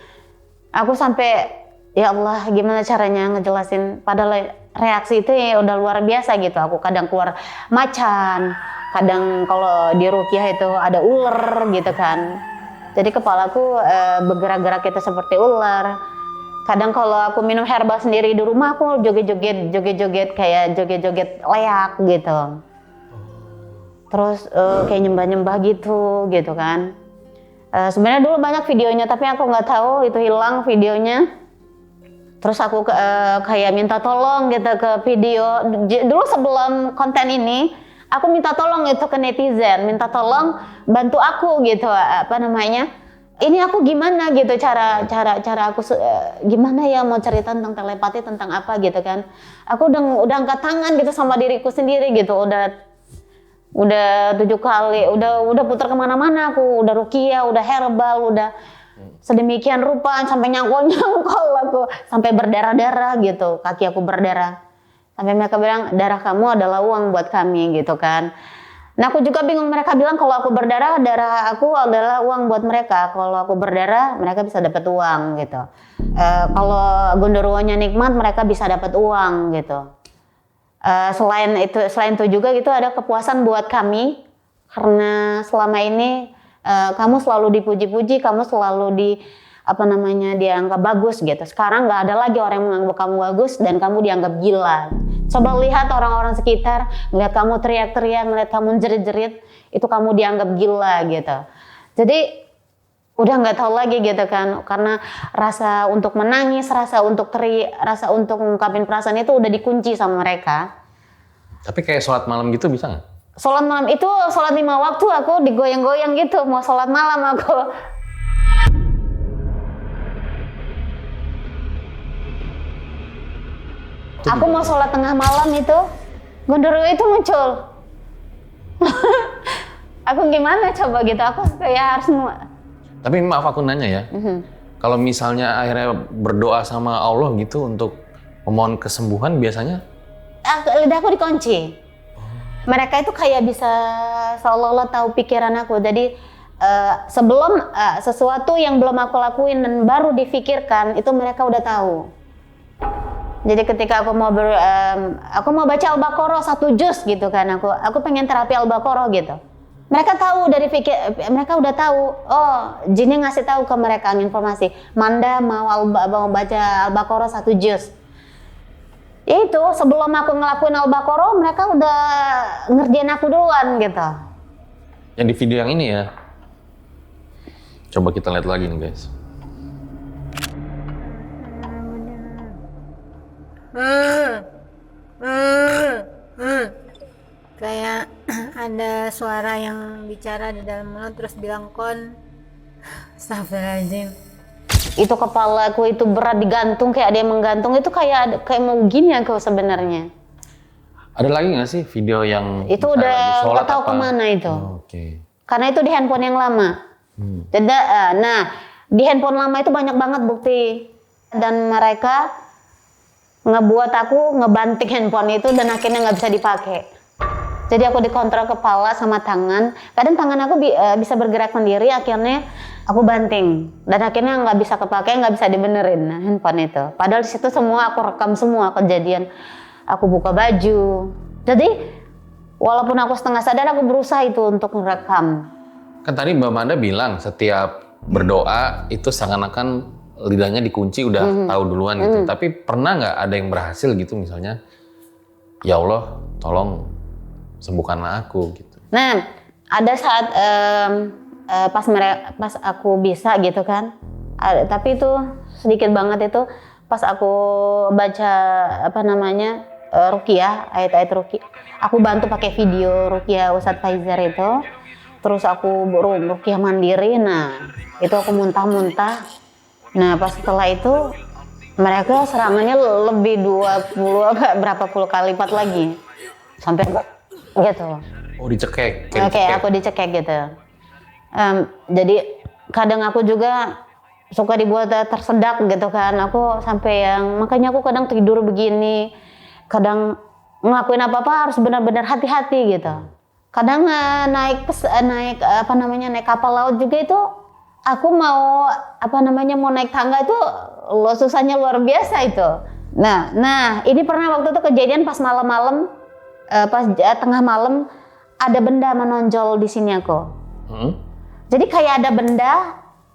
Aku sampai ya Allah gimana caranya ngejelasin, padahal reaksi itu ya udah luar biasa gitu. Aku kadang keluar macan, kadang kalau di ruqyah itu ada ular gitu kan. Jadi kepalaku bergerak-gerak itu seperti ular. Kadang kalau aku minum herbal sendiri di rumah, aku joget-joget kayak joget-joget leak gitu. Terus kayak nyembah-nyembah gitu kan. Sebenarnya dulu banyak videonya, tapi aku nggak tahu itu hilang videonya. Terus aku kayak minta tolong gitu ke video. Dulu sebelum konten ini, aku minta tolong itu ke netizen, minta tolong bantu aku gitu, ini aku gimana gitu cara aku gimana ya mau cerita tentang telepati, tentang apa gitu kan. Aku udah angkat tangan gitu sama diriku sendiri gitu, udah 7 kali, udah putar kemana-mana aku, udah ruqyah, udah herbal, udah sedemikian rupa sampai nyangkol aku, sampai berdarah-darah gitu, kaki aku berdarah. Sampai mereka bilang darah kamu adalah uang buat kami gitu kan. Nah aku juga bingung, mereka bilang kalau aku berdarah, darah aku adalah uang buat mereka. Kalau aku berdarah, mereka bisa dapat uang gitu. Kalau gondoruonya nikmat, mereka bisa dapat uang gitu. Selain itu juga gitu ada kepuasan buat kami karena selama ini kamu selalu dipuji-puji, kamu selalu dianggap bagus gitu. Sekarang nggak ada lagi orang yang menganggap kamu bagus dan kamu dianggap gila. Coba lihat orang-orang sekitar, melihat kamu teriak-teriak, melihat kamu jerit-jerit, itu kamu dianggap gila gitu. Jadi udah nggak tahu lagi gitu kan, karena rasa untuk menangis, rasa untuk ngungkapin perasaan itu udah dikunci sama mereka. Tapi kayak sholat malam gitu bisa nggak? Sholat malam itu sholat 5 waktu aku digoyang-goyang gitu, mau sholat malam aku. Aku mau sholat tengah malam itu, gondoruo itu muncul. Aku gimana coba gitu, aku kayak harus. Tapi maaf aku nanya ya, kalau misalnya akhirnya berdoa sama Allah gitu untuk memohon kesembuhan biasanya? Lidahku dikunci. Mereka itu kayak bisa seolah-olah tahu pikiran aku. Jadi sebelum sesuatu yang belum aku lakuin dan baru difikirkan, itu mereka udah tahu. Jadi ketika aku mau baca Al-Baqarah 1 juz gitu kan, aku pengen terapi Al-Baqarah gitu. Mereka tahu mereka udah tahu. Oh, jinnya ngasih tahu ke mereka informasi. Manda mau baca Al-Baqarah 1 juz. Itu sebelum aku ngelakuin Al-Baqarah, mereka udah ngerjain aku duluan gitu. Yang di video yang ini ya. Coba kita lihat lagi nih guys. Kayak ada suara yang bicara di dalam mulut terus bilang kon. Astagfirullahaladzim. Itu kepalaku itu berat digantung, kayak ada yang menggantung, itu kayak mau gini aku sebenarnya. Ada lagi nggak sih video yang itu udah nggak tahu kemana itu. Oke. Karena itu di handphone yang lama. Nah di handphone lama itu banyak banget bukti dan mereka ngebuat aku ngebanting handphone itu dan akhirnya nggak bisa dipakai. Jadi aku dikontrol kepala sama tangan. Kadang tangan aku bisa bergerak sendiri, akhirnya aku banting dan akhirnya nggak bisa kepakai, nggak bisa dibenerin handphone itu. Padahal di situ semua aku rekam semua kejadian. Aku buka baju. Jadi walaupun aku setengah sadar, aku berusaha itu untuk merekam. Kan tadi Mbak Manda bilang setiap berdoa itu seakan-akan lidahnya dikunci udah tahu duluan gitu. Tapi pernah nggak ada yang berhasil gitu misalnya, ya Allah tolong sembuhkanlah aku gitu. Nah ada saat pas aku bisa gitu kan, tapi itu sedikit banget itu pas aku baca ruqyah, ayat-ayat ruqyah, aku bantu pakai video ruqyah Ustadz Faizar itu, terus aku ruqyah mandiri. Nah itu aku muntah-muntah. Nah pas setelah itu mereka serangannya lebih 20 berapa puluh kali lipat lagi sampai gitu. Oh dicekek. Oke, aku dicekek gitu. Jadi kadang aku juga suka dibuat tersedak gitu kan. Aku sampai makanya aku kadang tidur begini. Kadang ngelakuin apa-apa harus benar-benar hati-hati gitu. Kadang naik kapal laut juga itu aku mau mau naik tangga itu susahnya luar biasa itu. Nah, ini pernah waktu itu kejadian pas malam-malam, pas tengah malam ada benda menonjol di sini aku. Jadi kayak ada benda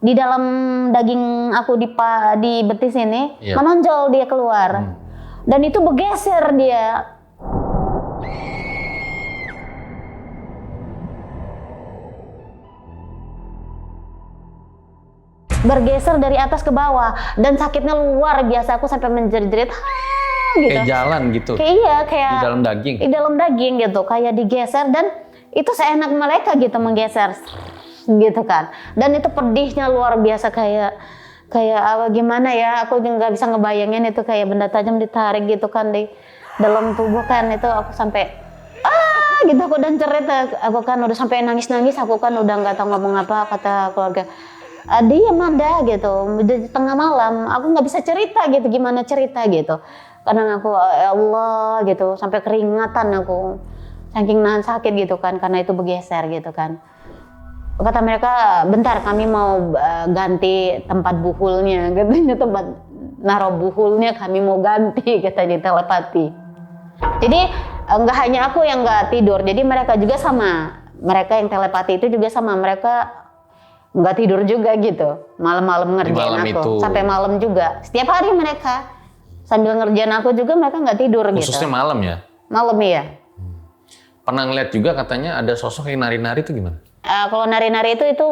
di dalam daging aku di betis ini, menonjol dia keluar. Dan itu bergeser dia. Bergeser dari atas ke bawah dan sakitnya luar biasa, aku sampai menjerit-jerit gitu. Kayak jalan gitu. Kayak di dalam daging. Di dalam daging gitu, kayak digeser dan itu seenak mereka gitu menggeser gitu kan. Dan itu pedihnya luar biasa, kayak gimana ya, aku juga nggak bisa ngebayangin itu kayak benda tajam ditarik gitu kan di dalam tubuh kan. Itu aku sampai gitu, aku dan cerit, aku kan udah sampai nangis-nangis, aku kan udah nggak tahu ngomong apa, kata keluarga. Dia Manda gitu, di tengah malam, aku nggak bisa cerita gitu, gimana cerita gitu. Kadang aku ya Allah gitu, sampai keringatan aku, saking nahan sakit gitu kan, karena itu bergeser gitu kan. Kata mereka, bentar kami mau ganti tempat buhulnya, katanya tempat naruh buhulnya kami mau ganti, katanya telepati. Jadi nggak hanya aku yang nggak tidur, jadi mereka juga sama. Mereka yang telepati itu juga sama, mereka nggak tidur juga gitu. Malam-malam ngerjain malam aku, itu. sampai malam juga. Setiap hari mereka sambil ngerjain aku juga, mereka nggak tidur gitu. Khususnya malam ya? Malam ya. Pernah ngeliat juga katanya ada sosok yang nari-nari itu gimana? Kalau nari-nari itu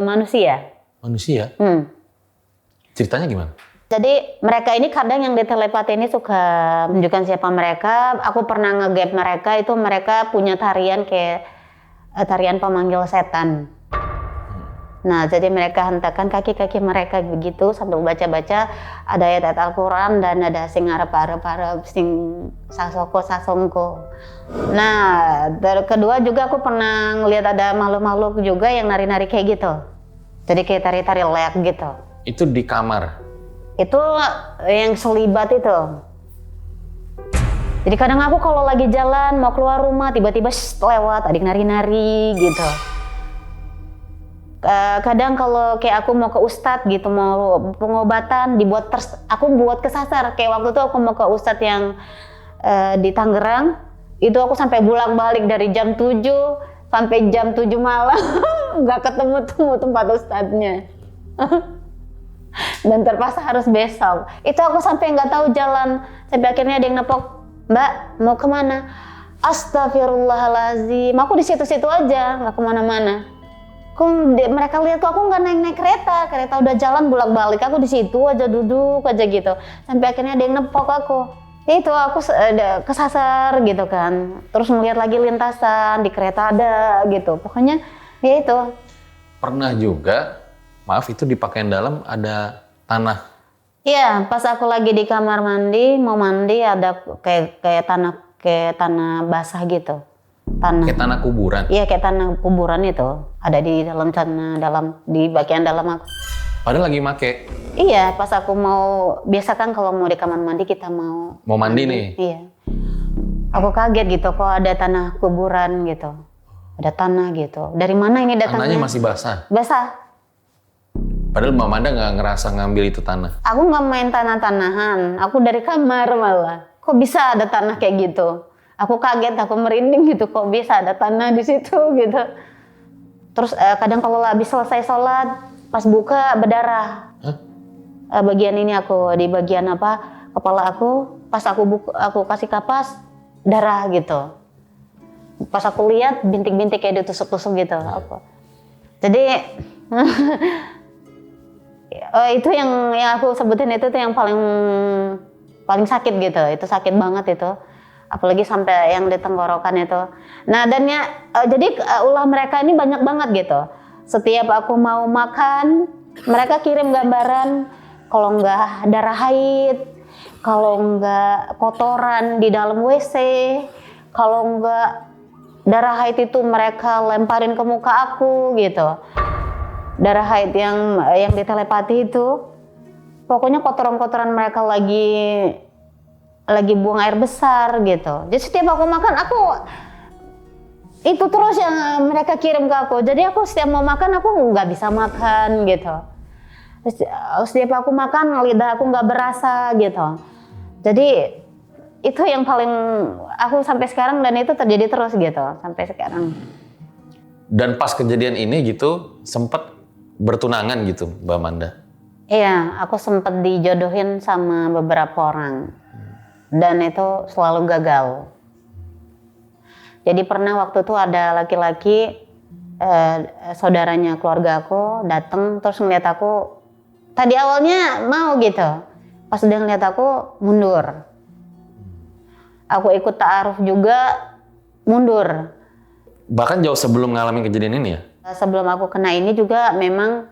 manusia. Manusia? Ceritanya gimana? Jadi mereka ini kadang yang di telepati ini suka menunjukkan siapa mereka. Aku pernah nge-gap mereka, itu mereka punya tarian kayak tarian pemanggil setan. Nah, jadi mereka hentakkan kaki-kaki mereka begitu sambil baca-baca ada ayat-ayat Al-Quran dan ada sing arep-arep sing sasongko. Nah, kedua juga aku pernah ngelihat ada makhluk-makhluk juga yang nari-nari kayak gitu. Jadi kayak tari-tari leak gitu. Itu di kamar? Itu yang selibat itu. Jadi kadang aku kalau lagi jalan mau keluar rumah tiba-tiba lewat adik nari-nari gitu. Kadang kalau kayak aku mau ke ustadz gitu, mau pengobatan dibuat aku buat kesasar. Kayak waktu itu aku mau ke ustadz yang di Tangerang, itu aku sampai bolak-balik dari jam 7 sampai jam 7 malam nggak ketemu tempat ustadznya. Dan terpaksa harus besok. Itu aku sampai nggak tahu jalan, sampai akhirnya ada yang nepok, "Mbak, mau kemana?" Astagfirullahalazim, aku di situ-situ aja, nggak kemana-mana. Mereka lihat aku nggak naik kereta udah jalan bolak-balik, aku di situ aja duduk aja gitu, sampai akhirnya ada yang nepok aku. Itu aku kesasar gitu kan, terus ngeliat lagi lintasan di kereta ada gitu, pokoknya ya itu. Pernah juga, maaf itu di pakaian dalam ada tanah. Iya, pas aku lagi di kamar mandi mau mandi ada kayak tanah basah gitu. Kayak tanah kuburan? Iya, kayak tanah kuburan itu. Ada di dalam di bagian dalam aku. Padahal lagi make? Iya, pas aku biasa kan kalau mau di kamar mandi kita mau mandi nih? Iya. Aku kaget gitu, kok ada tanah kuburan gitu. Ada tanah gitu. Dari mana ini datangnya? Tanahnya masih basah? Basah. Padahal Mbak Manda nggak ngerasa ngambil itu tanah? Aku nggak main tanah-tanahan. Aku dari kamar malah. Kok bisa ada tanah kayak gitu? Aku kaget, aku merinding gitu, kok bisa ada tanah di situ gitu. Terus kadang kalau habis selesai sholat, pas buka berdarah. Bagian ini di bagian kepala aku, pas aku kasih kapas, darah gitu. Pas aku lihat bintik-bintik kayak ditusuk-tusuk gitu. Jadi itu yang aku sebutin itu tuh yang paling sakit gitu. Itu sakit banget itu. Apalagi sampai yang di tenggorokan itu. Nah, dan jadi ulah mereka ini banyak banget gitu. Setiap aku mau makan, mereka kirim gambaran kalau nggak darah haid, kalau nggak kotoran di dalam WC, kalau nggak darah haid itu mereka lemparin ke muka aku gitu. Darah haid yang di telepati itu, pokoknya kotoran-kotoran mereka lagi buang air besar gitu. Jadi setiap aku makan, itu terus yang mereka kirim ke aku. Jadi aku setiap mau makan aku nggak bisa makan gitu. Setiap aku makan lidah aku nggak berasa gitu. Jadi itu yang paling aku sampai sekarang, dan itu terjadi terus gitu sampai sekarang. Dan pas kejadian ini gitu sempet bertunangan gitu Mbak Manda? Iya, aku sempet dijodohin sama beberapa orang. Dan itu selalu gagal. Jadi pernah waktu itu ada laki-laki saudaranya keluarga aku datang terus ngeliat aku. Tadi awalnya mau gitu, pas udah ngeliat aku mundur. Aku ikut ta'aruf juga mundur. Bahkan jauh sebelum ngalamin kejadian ini ya? Sebelum aku kena ini juga memang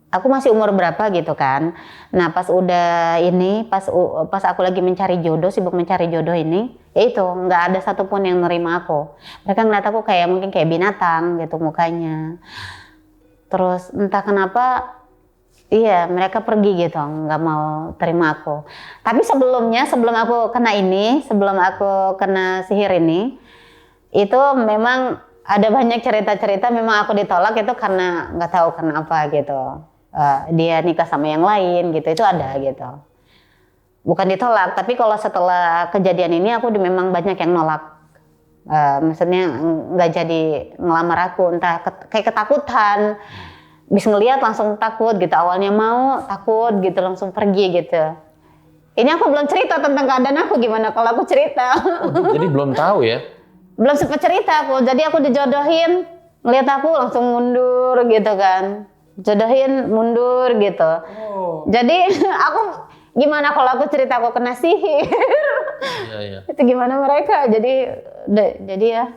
aku masih umur berapa gitu kan. Nah pas udah ini, pas aku lagi mencari jodoh, sibuk mencari jodoh ini, ya itu nggak ada satupun yang nerima aku. Mereka ngeliat aku mungkin kayak binatang gitu mukanya. Terus entah kenapa, iya mereka pergi gitu, nggak mau terima aku. Tapi sebelum aku kena ini, sebelum aku kena sihir ini, itu memang ada banyak cerita-cerita memang aku ditolak itu karena nggak tahu kenapa gitu. Dia nikah sama yang lain gitu, itu ada gitu. Bukan ditolak, tapi kalau setelah kejadian ini aku memang banyak yang nolak. Maksudnya nggak jadi ngelamar aku, entah kayak ketakutan. Bisa ngeliat langsung takut gitu, awalnya mau takut gitu langsung pergi gitu. Ini aku belum cerita tentang keadaan aku gimana kalau aku cerita. Oh, jadi belum tahu ya? Belum sempat cerita aku, jadi aku dijodohin, ngeliat aku langsung mundur gitu kan. Jodohin mundur gitu. Jadi aku gimana kalau aku cerita aku kena sihir. Iya. Itu gimana mereka, jadi ya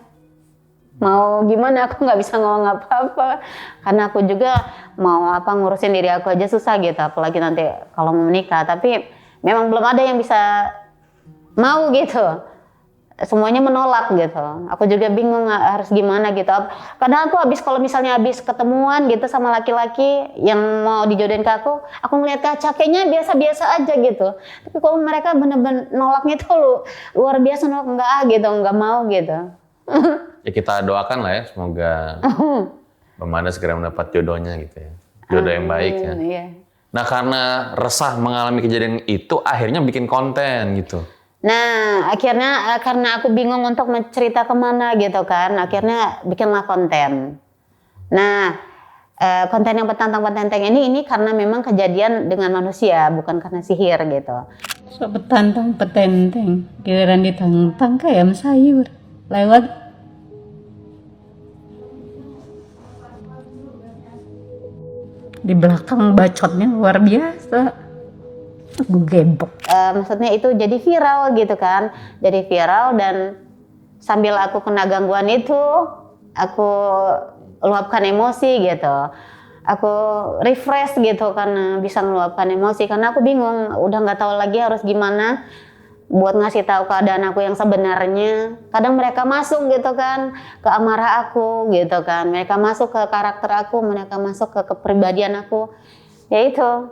mau gimana aku nggak bisa ngomong apa-apa karena aku juga mau ngurusin diri aku aja susah gitu, apalagi nanti kalau mau menikah. Tapi memang belum ada yang bisa mau gitu, semuanya menolak gitu. Aku juga bingung harus gimana gitu. Kadang aku kalau misalnya habis ketemuan gitu sama laki-laki yang mau dijodohin ke aku ngeliat kaca kayaknya biasa-biasa aja gitu. Tapi kalau mereka bener-bener nolaknya itu luar biasa, nolak nggak mau gitu. Ya kita doakan lah ya, semoga Mbak Manda segera mendapat jodohnya gitu ya. Jodoh yang baik ya. Iya. Nah karena resah mengalami kejadian itu, akhirnya bikin konten gitu. Nah akhirnya karena aku bingung untuk mencerita kemana gitu kan, akhirnya bikinlah konten. Nah konten yang petantang-petenteng ini karena memang kejadian dengan manusia, bukan karena sihir gitu. So petantang petenteng, giliran ditantang kayak sayur lewat. Di belakang bacotnya luar biasa. Gue gebok. Maksudnya itu jadi viral gitu kan. Jadi viral dan sambil aku kena gangguan itu, aku luapkan emosi gitu. Aku refresh gitu karena bisa meluapkan emosi. Karena aku bingung, udah nggak tahu lagi harus gimana buat ngasih tahu keadaan aku yang sebenarnya. Kadang mereka masuk gitu kan ke amarah aku gitu kan, mereka masuk ke karakter aku, mereka masuk ke kepribadian aku, ya itu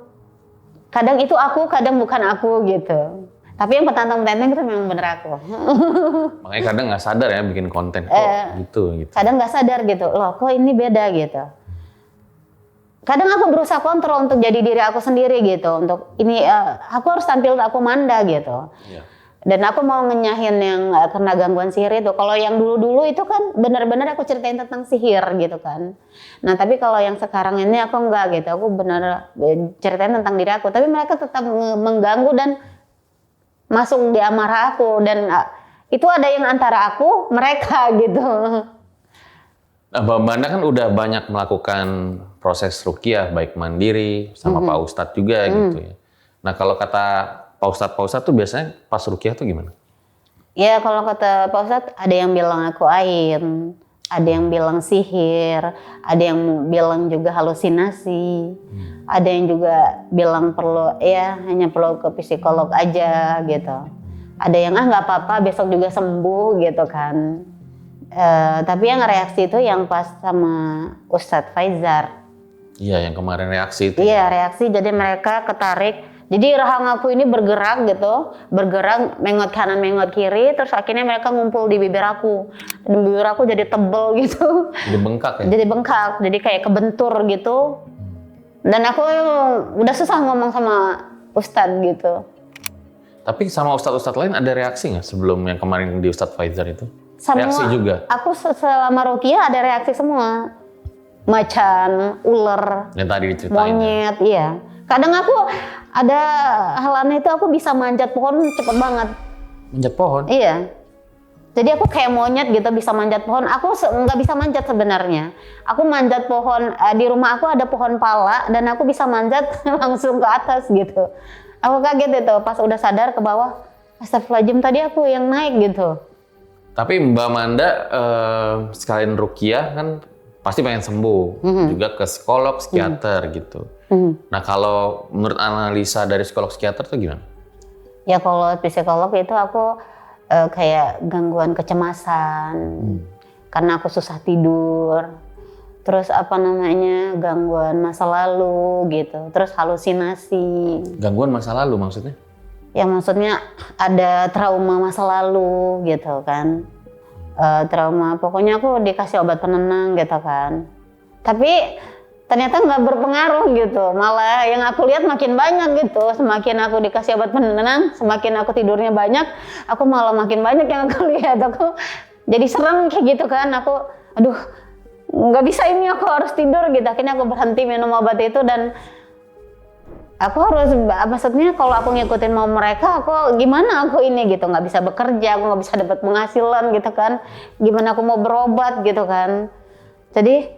kadang itu aku, kadang bukan aku gitu. Tapi yang petantang-petenteng itu memang bener aku. Makanya kadang nggak sadar ya bikin konten kok gitu. Kadang nggak sadar gitu, loh kok ini beda gitu. Kadang aku berusaha kontrol untuk jadi diri aku sendiri gitu. Untuk ini aku harus tampil aku Manda gitu. Iya. Dan aku mau ngenyahin yang kena gangguan sihir itu. Kalau yang dulu-dulu itu kan benar-benar aku ceritain tentang sihir gitu kan. Nah tapi kalau yang sekarang ini aku enggak gitu. Aku benar ceritain tentang diri aku. Tapi mereka tetap mengganggu dan masuk di amarah aku. Dan itu ada yang antara aku, mereka gitu. Nah, Mbak Manda kan udah banyak melakukan proses ruqyah baik mandiri sama Pak Ustadz juga gitu ya. Nah kalau kata Pak Ustadz tuh biasanya pas ruqyah tuh gimana? Ya kalau kata Pak Ustadz ada yang bilang aku ain, ada yang bilang sihir, ada yang bilang juga halusinasi, ada yang juga bilang perlu hanya perlu ke psikolog aja gitu. Ada yang nggak apa-apa besok juga sembuh gitu kan. Tapi yang reaksi itu yang pas sama Ustadz Faizar. Iya, yang kemarin reaksi itu. Iya, reaksi. Jadi mereka ketarik. Jadi rahang aku ini bergerak gitu, bergerak mengot kanan, mengot kiri. Terus akhirnya mereka ngumpul di bibir aku. Dan bibir aku jadi tebel gitu. Jadi bengkak ya? Jadi bengkak, jadi kayak kebentur gitu. Dan aku udah susah ngomong sama Ustadz gitu. Tapi sama Ustadz-Ustadz lain ada reaksi nggak sebelum yang kemarin di Ustadz Faizar itu? Semua, reaksi juga? Aku selama ruqyah ada reaksi semua. Macan, ular, Yang tadi diceritain. monyet, iya. Kadang aku ada halannya itu aku bisa manjat pohon cepet banget. Manjat pohon? Iya. Jadi aku kayak monyet gitu bisa manjat pohon. Aku nggak bisa manjat sebenarnya. Aku manjat pohon, di rumah aku ada pohon pala dan aku bisa manjat langsung ke atas gitu. Aku kaget itu pas udah sadar ke bawah. Astagfirullahaladzim tadi aku yang naik gitu. Tapi Mbak Manda sekalian ruqyah kan pasti pengen sembuh. Juga ke psikolog, psikiater gitu. Nah kalau menurut analisa dari psikolog, psikiater tuh gimana? Ya kalau psikolog itu aku kayak gangguan kecemasan. Karena aku susah tidur. Terus gangguan masa lalu gitu. Terus halusinasi. Gangguan masa lalu maksudnya? Ya maksudnya ada trauma masa lalu gitu kan. trauma. Pokoknya aku dikasih obat penenang gitu kan. Tapi ternyata nggak berpengaruh gitu. Malah yang aku lihat makin banyak gitu. Semakin aku dikasih obat penenang, semakin aku tidurnya banyak, aku malah makin banyak yang aku lihat. Aku jadi serem kayak gitu kan. Aku, aduh, nggak bisa ini, aku harus tidur gitu. Akhirnya aku berhenti minum obat itu dan aku harus, maksudnya kalau aku ngikutin mau mereka, aku gimana aku ini gitu, nggak bisa bekerja, aku nggak bisa dapat penghasilan gitu kan, gimana aku mau berobat gitu kan. Jadi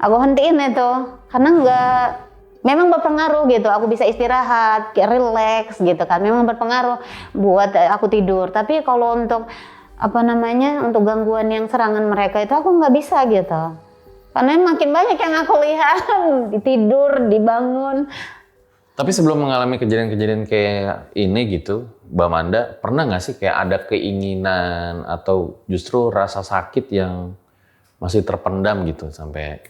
aku hentiin itu karena memang berpengaruh gitu, aku bisa istirahat, relax gitu kan, memang berpengaruh buat aku tidur. Tapi kalau untuk untuk gangguan yang serangan mereka itu aku nggak bisa gitu, karena makin banyak yang aku lihat tidur, dibangun. Tapi sebelum mengalami kejadian-kejadian kayak ini gitu, Mbak Manda, pernah nggak sih kayak ada keinginan atau justru rasa sakit yang masih terpendam gitu sampai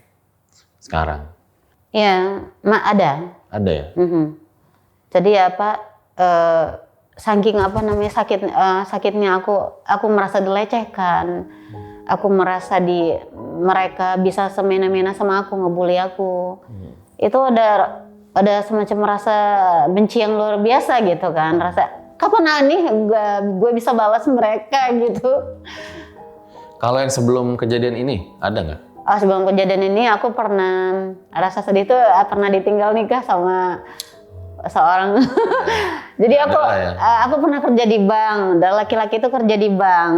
sekarang? Ya, ada. Ada ya? Jadi saking sakitnya aku merasa dilecehkan, aku merasa mereka bisa semena-mena sama aku, ngebully aku. Itu ada semacam rasa benci yang luar biasa gitu kan, rasa kapan nih gue bisa balas mereka gitu. Kalau yang sebelum kejadian ini ada nggak? Sebelum kejadian ini aku pernah rasa sedih tuh, pernah ditinggal nikah sama seorang. Jadi aku pernah kerja di bank, dan laki-laki itu kerja di bank.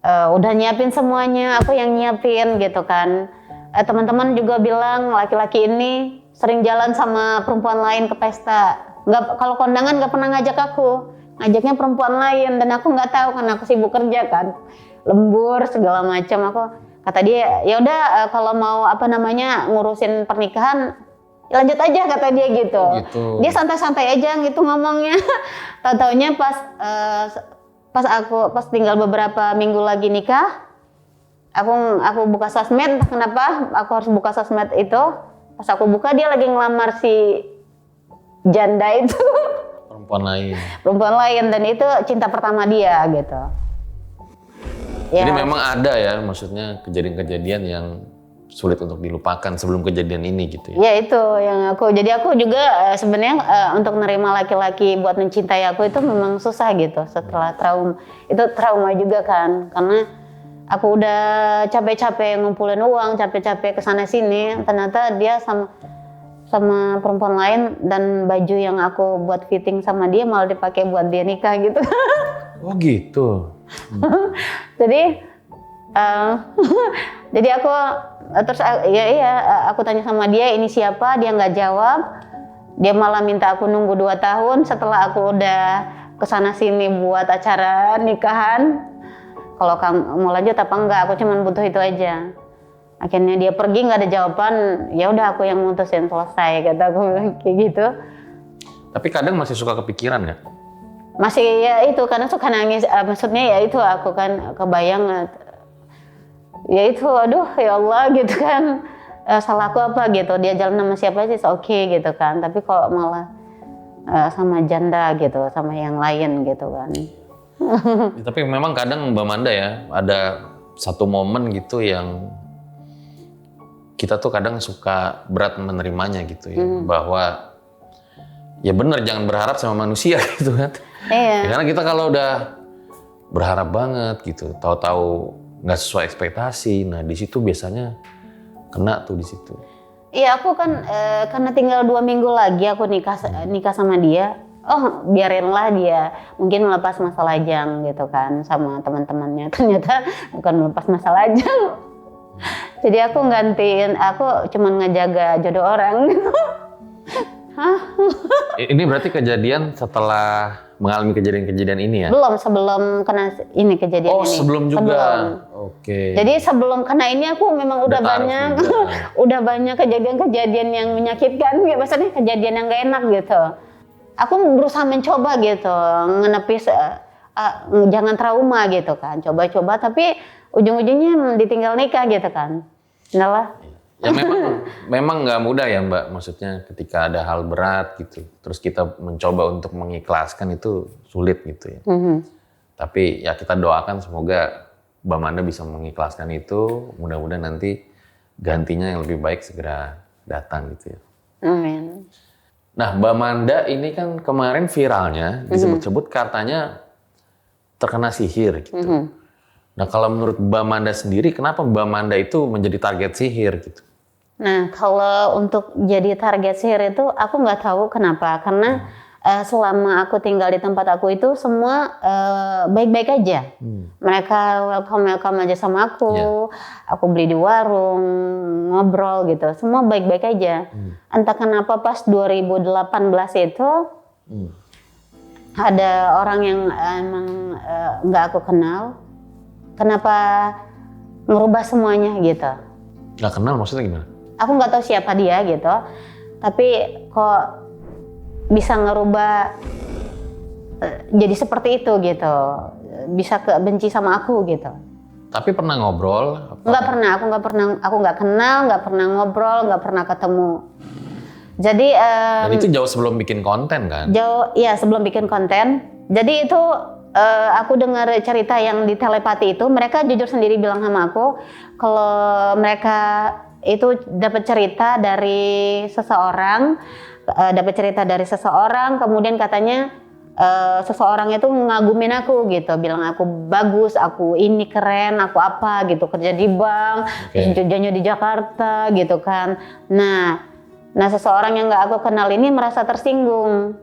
Udah nyiapin semuanya, aku yang nyiapin gitu kan. Teman-teman juga bilang laki-laki ini sering jalan sama perempuan lain ke pesta. Kalau kondangan nggak pernah ngajak aku, ngajaknya perempuan lain, dan aku nggak tahu karena aku sibuk kerja kan, lembur segala macam. Aku kata dia, ya udah kalau mau ngurusin pernikahan lanjut aja, kata dia gitu. Dia santai-santai aja gitu ngomongnya. Tahu-taunya pas tinggal beberapa minggu lagi nikah, aku buka sosmed. Kenapa aku harus buka sosmed itu? Pas aku buka, dia lagi ngelamar si janda itu. Perempuan lain, dan itu cinta pertama dia gitu. Jadi memang ada ya, maksudnya kejadian-kejadian yang sulit untuk dilupakan sebelum kejadian ini gitu ya? Ya itu yang jadi aku juga sebenarnya untuk nerima laki-laki buat mencintai aku itu memang susah gitu setelah trauma juga kan, karena aku udah capek-capek ngumpulin uang, capek-capek kesana sini, ternyata dia sama perempuan lain, dan baju yang aku buat fitting sama dia malah dipakai buat dia nikah gitu. Oh gitu. Jadi aku terus aku tanya sama dia ini siapa, dia nggak jawab. Dia malah minta aku nunggu 2 tahun setelah aku udah kesana sini buat acara nikahan. Kalau kamu mau lanjut apa enggak, aku cuma butuh itu aja. Akhirnya dia pergi, nggak ada jawaban. Ya udah aku yang mutusin, selesai, kata aku kayak gitu. Tapi kadang masih suka kepikiran nggak? Masih ya itu, karena suka nangis. Maksudnya ya itu aku kan kebayang. Ya itu, aduh ya Allah gitu kan. Salah aku apa gitu, dia jalan sama siapa sih oke gitu kan. Tapi kok malah sama janda gitu, sama yang lain gitu kan. Tapi memang kadang Mbak Manda ya, ada satu momen gitu yang kita tuh kadang suka berat menerimanya gitu ya, bahwa ya bener jangan berharap sama manusia gitu kan. Iya. Ya, karena kita kalau udah berharap banget gitu, tahu-tahu nggak sesuai ekspektasi, nah di situ biasanya kena tuh di situ. Iya, aku kan karena tinggal 2 minggu lagi aku nikah sama dia. Oh, biarinlah dia mungkin melepas masa lajang gitu kan sama teman-temannya. Ternyata bukan melepas masa lajang. Jadi aku cuman ngejaga jodoh orang. Ini berarti kejadian setelah mengalami kejadian-kejadian ini ya? Belum, sebelum kena ini kejadian ini. Oh, sebelum juga. Sebelum. Oke. Jadi sebelum kena ini aku memang udah banyak kejadian-kejadian yang menyakitkan, maksudnya kejadian yang gak enak gitu. Aku berusaha mencoba gitu, ngenepis jangan trauma gitu kan, coba-coba, tapi ujung-ujungnya ditinggal nikah gitu kan. Inilah. Ya memang nggak mudah ya Mbak, maksudnya ketika ada hal berat gitu, terus kita mencoba untuk mengikhlaskan itu sulit gitu ya. Tapi ya kita doakan semoga Mbak Manda bisa mengikhlaskan itu, mudah-mudahan nanti gantinya yang lebih baik segera datang gitu ya. Amin. Nah, Mbak Manda ini kan kemarin viralnya disebut-sebut katanya terkena sihir gitu. Nah, kalau menurut Mbak Manda sendiri, kenapa Mbak Manda itu menjadi target sihir gitu? Nah, kalau untuk jadi target sihir itu aku nggak tahu kenapa. Karena selama aku tinggal di tempat aku itu semua baik-baik aja. Mereka welcome aja sama aku. Aku beli di warung, ngobrol gitu. Semua baik-baik aja. Entah kenapa pas 2018 itu ada orang yang emang nggak aku kenal. Kenapa ngerubah semuanya gitu? Nggak kenal maksudnya gimana? Aku nggak tahu siapa dia gitu. Tapi kok bisa ngerubah jadi seperti itu gitu, bisa benci sama aku gitu. Tapi pernah ngobrol? Nggak pernah, aku nggak kenal, nggak pernah ngobrol, nggak pernah ketemu. Jadi Dan itu jauh sebelum bikin konten kan? ya sebelum bikin konten. Jadi itu aku dengar cerita yang di telepati itu, mereka jujur sendiri bilang sama aku kalau mereka itu dapat cerita dari seseorang, kemudian katanya seseorang itu ngagumin aku gitu, bilang aku bagus, aku ini keren, aku apa gitu, kerja di bank, kerjanya di Jakarta gitu kan. Nah seseorang yang nggak aku kenal ini merasa tersinggung.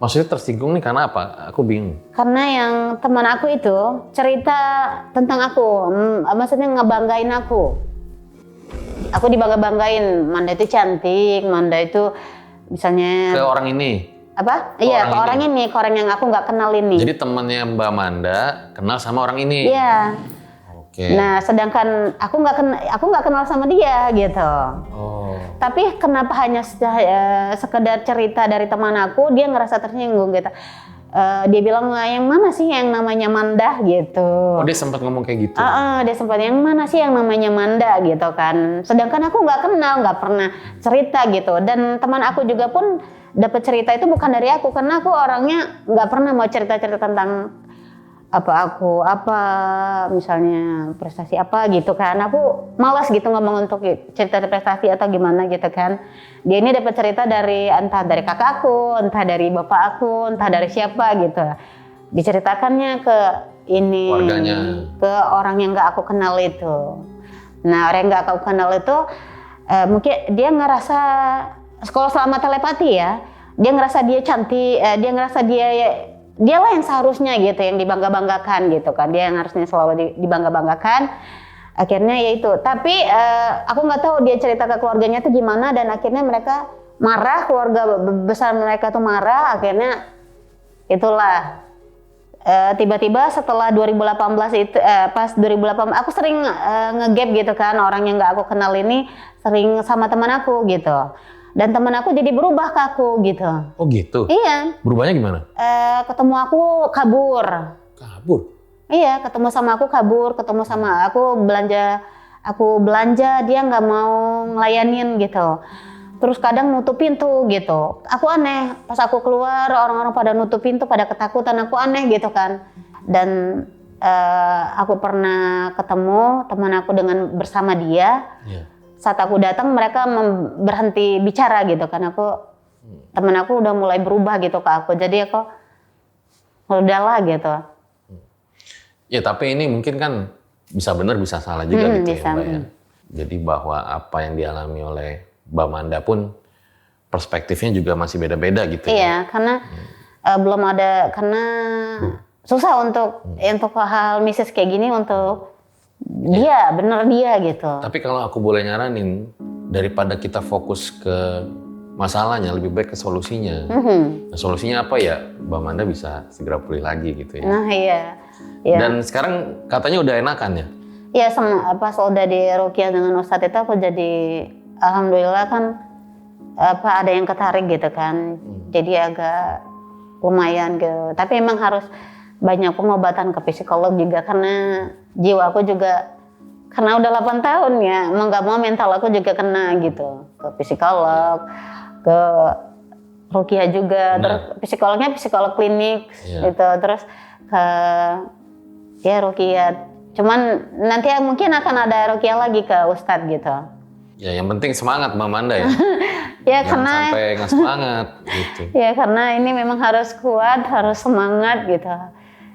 Maksudnya tersinggung nih karena apa? Aku bingung. Karena yang teman aku itu cerita tentang aku, maksudnya ngebanggain aku. Aku dibangga-banggain, Manda itu cantik, Manda itu misalnya Ke orang ini? apa? Iya, ke orang ini, ke orang yang aku nggak kenal ini. Jadi temannya Mbak Manda kenal sama orang ini? Iya. Oke. Nah, sedangkan aku nggak kenal sama dia gitu. Oh. Tapi kenapa hanya sekedar cerita dari teman aku, dia ngerasa tersinggung gitu. Dia bilang, yang mana sih yang namanya Manda gitu. Oh, dia sempat ngomong kayak gitu? Dia sempat, yang mana sih yang namanya Manda gitu kan. Sedangkan aku nggak kenal, nggak pernah cerita gitu. Dan teman aku juga pun dapat cerita itu bukan dari aku, karena aku orangnya nggak pernah mau cerita-cerita tentang apa misalnya prestasi apa gitu kan. Aku malas gitu ngomong untuk cerita prestasi atau gimana gitu kan. Dia ini dapat cerita dari entah dari kakak aku, entah dari bapak aku, entah dari siapa gitu. Diceritakannya ke ini Keluarganya. ke orang yang nggak aku kenal itu. Nah, orang yang nggak aku kenal itu mungkin dia ngerasa, kalau selama telepati ya, dia ngerasa dia cantik, dia ngerasa dialah yang seharusnya gitu, yang dibangga-banggakan gitu kan. Dia yang harusnya selalu dibangga-banggakan. Akhirnya ya itu. Tapi aku nggak tahu dia cerita ke keluarganya tuh gimana, dan akhirnya mereka marah, keluarga besar mereka tuh marah. Akhirnya itulah tiba-tiba setelah 2018 itu pas 2018 aku sering nge-gap gitu kan, orang yang nggak aku kenal ini sering sama teman aku gitu. Dan teman aku jadi berubah ke aku gitu. Oh gitu? Iya. Berubahnya gimana? Ketemu aku kabur. Kabur? Iya, ketemu sama aku kabur, ketemu sama aku belanja dia nggak mau ngelayanin gitu. Terus kadang nutup pintu gitu. Aku aneh, pas aku keluar orang-orang pada nutup pintu, pada ketakutan, aku aneh gitu kan. Dan aku pernah ketemu teman aku bersama dia. Iya. Saat aku datang mereka berhenti bicara gitu kan. Teman aku udah mulai berubah gitu ke aku. Jadi aku udahlah gitu. Ya tapi ini mungkin kan bisa benar bisa salah juga gitu bisa. ya Mbak ya. Jadi bahwa apa yang dialami oleh Mbak Manda pun perspektifnya juga masih beda-beda gitu ya. Iya, karena belum ada, karena susah untuk hal mistis kayak gini untuk dia, bener dia gitu. Tapi kalau aku boleh nyaranin, daripada kita fokus ke masalahnya, lebih baik ke solusinya. Nah, solusinya apa ya? Mbak Manda bisa segera pulih lagi gitu ya. Nah iya. Dan sekarang katanya udah enakan ya? Iya, pas udah di ruqyah dengan Ustadz itu aku jadi alhamdulillah kan ada yang ketarik gitu kan. Jadi agak lumayan gitu. Tapi emang harus banyak pengobatan ke psikolog juga, karena jiwa aku juga, karena udah 8 tahun ya, mau nggak mau mental aku juga kena gitu. Ke psikolog, ke ruqyah juga, terus psikolognya psikolog klinik gitu, terus ke ruqyah Cuman nanti mungkin akan ada ruqyah lagi ke Ustadz gitu. Ya yang penting semangat Mbak Manda ya. Ya Jangan karena sampai nggak semangat gitu. ya karena ini memang harus kuat, harus semangat gitu.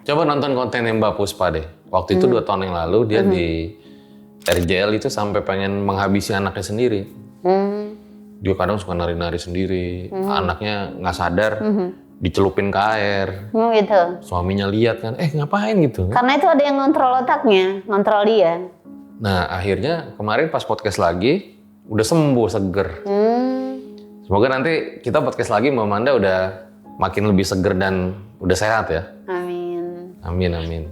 Coba nonton kontennya Mbak Puspa deh. Waktu itu 2 tahun yang lalu dia di RJL itu sampai pengen menghabisi anaknya sendiri. Dia kadang suka nari-nari sendiri, anaknya nggak sadar, dicelupin ke air. Gitu. Suaminya lihat kan, ngapain gitu. Karena itu ada yang ngontrol otaknya, ngontrol dia. Nah akhirnya kemarin pas podcast lagi, udah sembuh, seger. Semoga nanti kita podcast lagi Mbak Manda udah makin lebih seger dan udah sehat ya. Amin. Amin.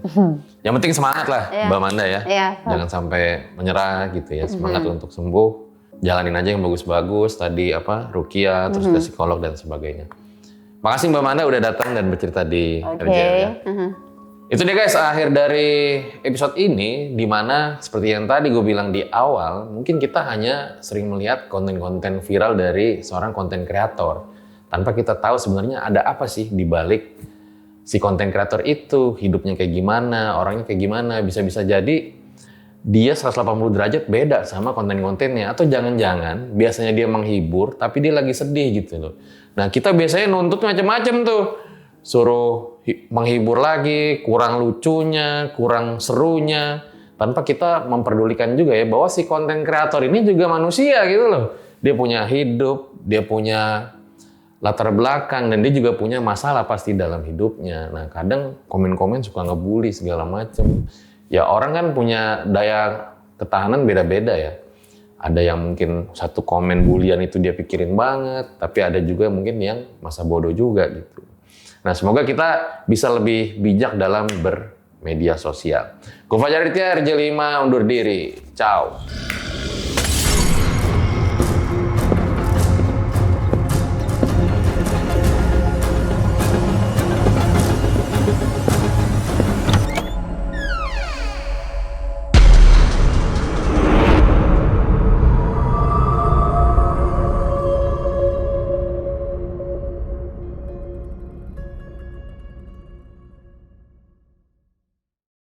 Yang penting semangat lah Mbak Manda ya. Iya. Jangan sampai menyerah gitu ya. Semangat untuk sembuh. Jalanin aja yang bagus-bagus. Tadi ruqyah, terus ke psikolog dan sebagainya. Makasih Mbak Manda udah datang dan bercerita di Oke. RJL ya. Itu deh guys, akhir dari episode ini, dimana seperti yang tadi gue bilang di awal, mungkin kita hanya sering melihat konten-konten viral dari seorang konten kreator. Tanpa kita tahu sebenarnya ada apa sih di balik si konten kreator itu, hidupnya kayak gimana, orangnya kayak gimana, bisa-bisa jadi dia 180 derajat beda sama konten-kontennya. Atau jangan-jangan biasanya dia menghibur, tapi dia lagi sedih gitu loh. Nah kita biasanya nuntut macam-macam tuh. Suruh menghibur lagi, kurang lucunya, kurang serunya. Tanpa kita memperdulikan juga ya bahwa si konten kreator ini juga manusia gitu loh. Dia punya hidup, dia punya latar belakang, dan dia juga punya masalah pasti dalam hidupnya. Nah kadang komen-komen suka ngebully segala macem. Ya orang kan punya daya ketahanan beda-beda ya. Ada yang mungkin satu komen bulian itu dia pikirin banget, tapi ada juga mungkin yang masa bodoh juga gitu. Nah semoga kita bisa lebih bijak dalam bermedia sosial. Gue Fajar Aditya, RJ5 undur diri. Ciao.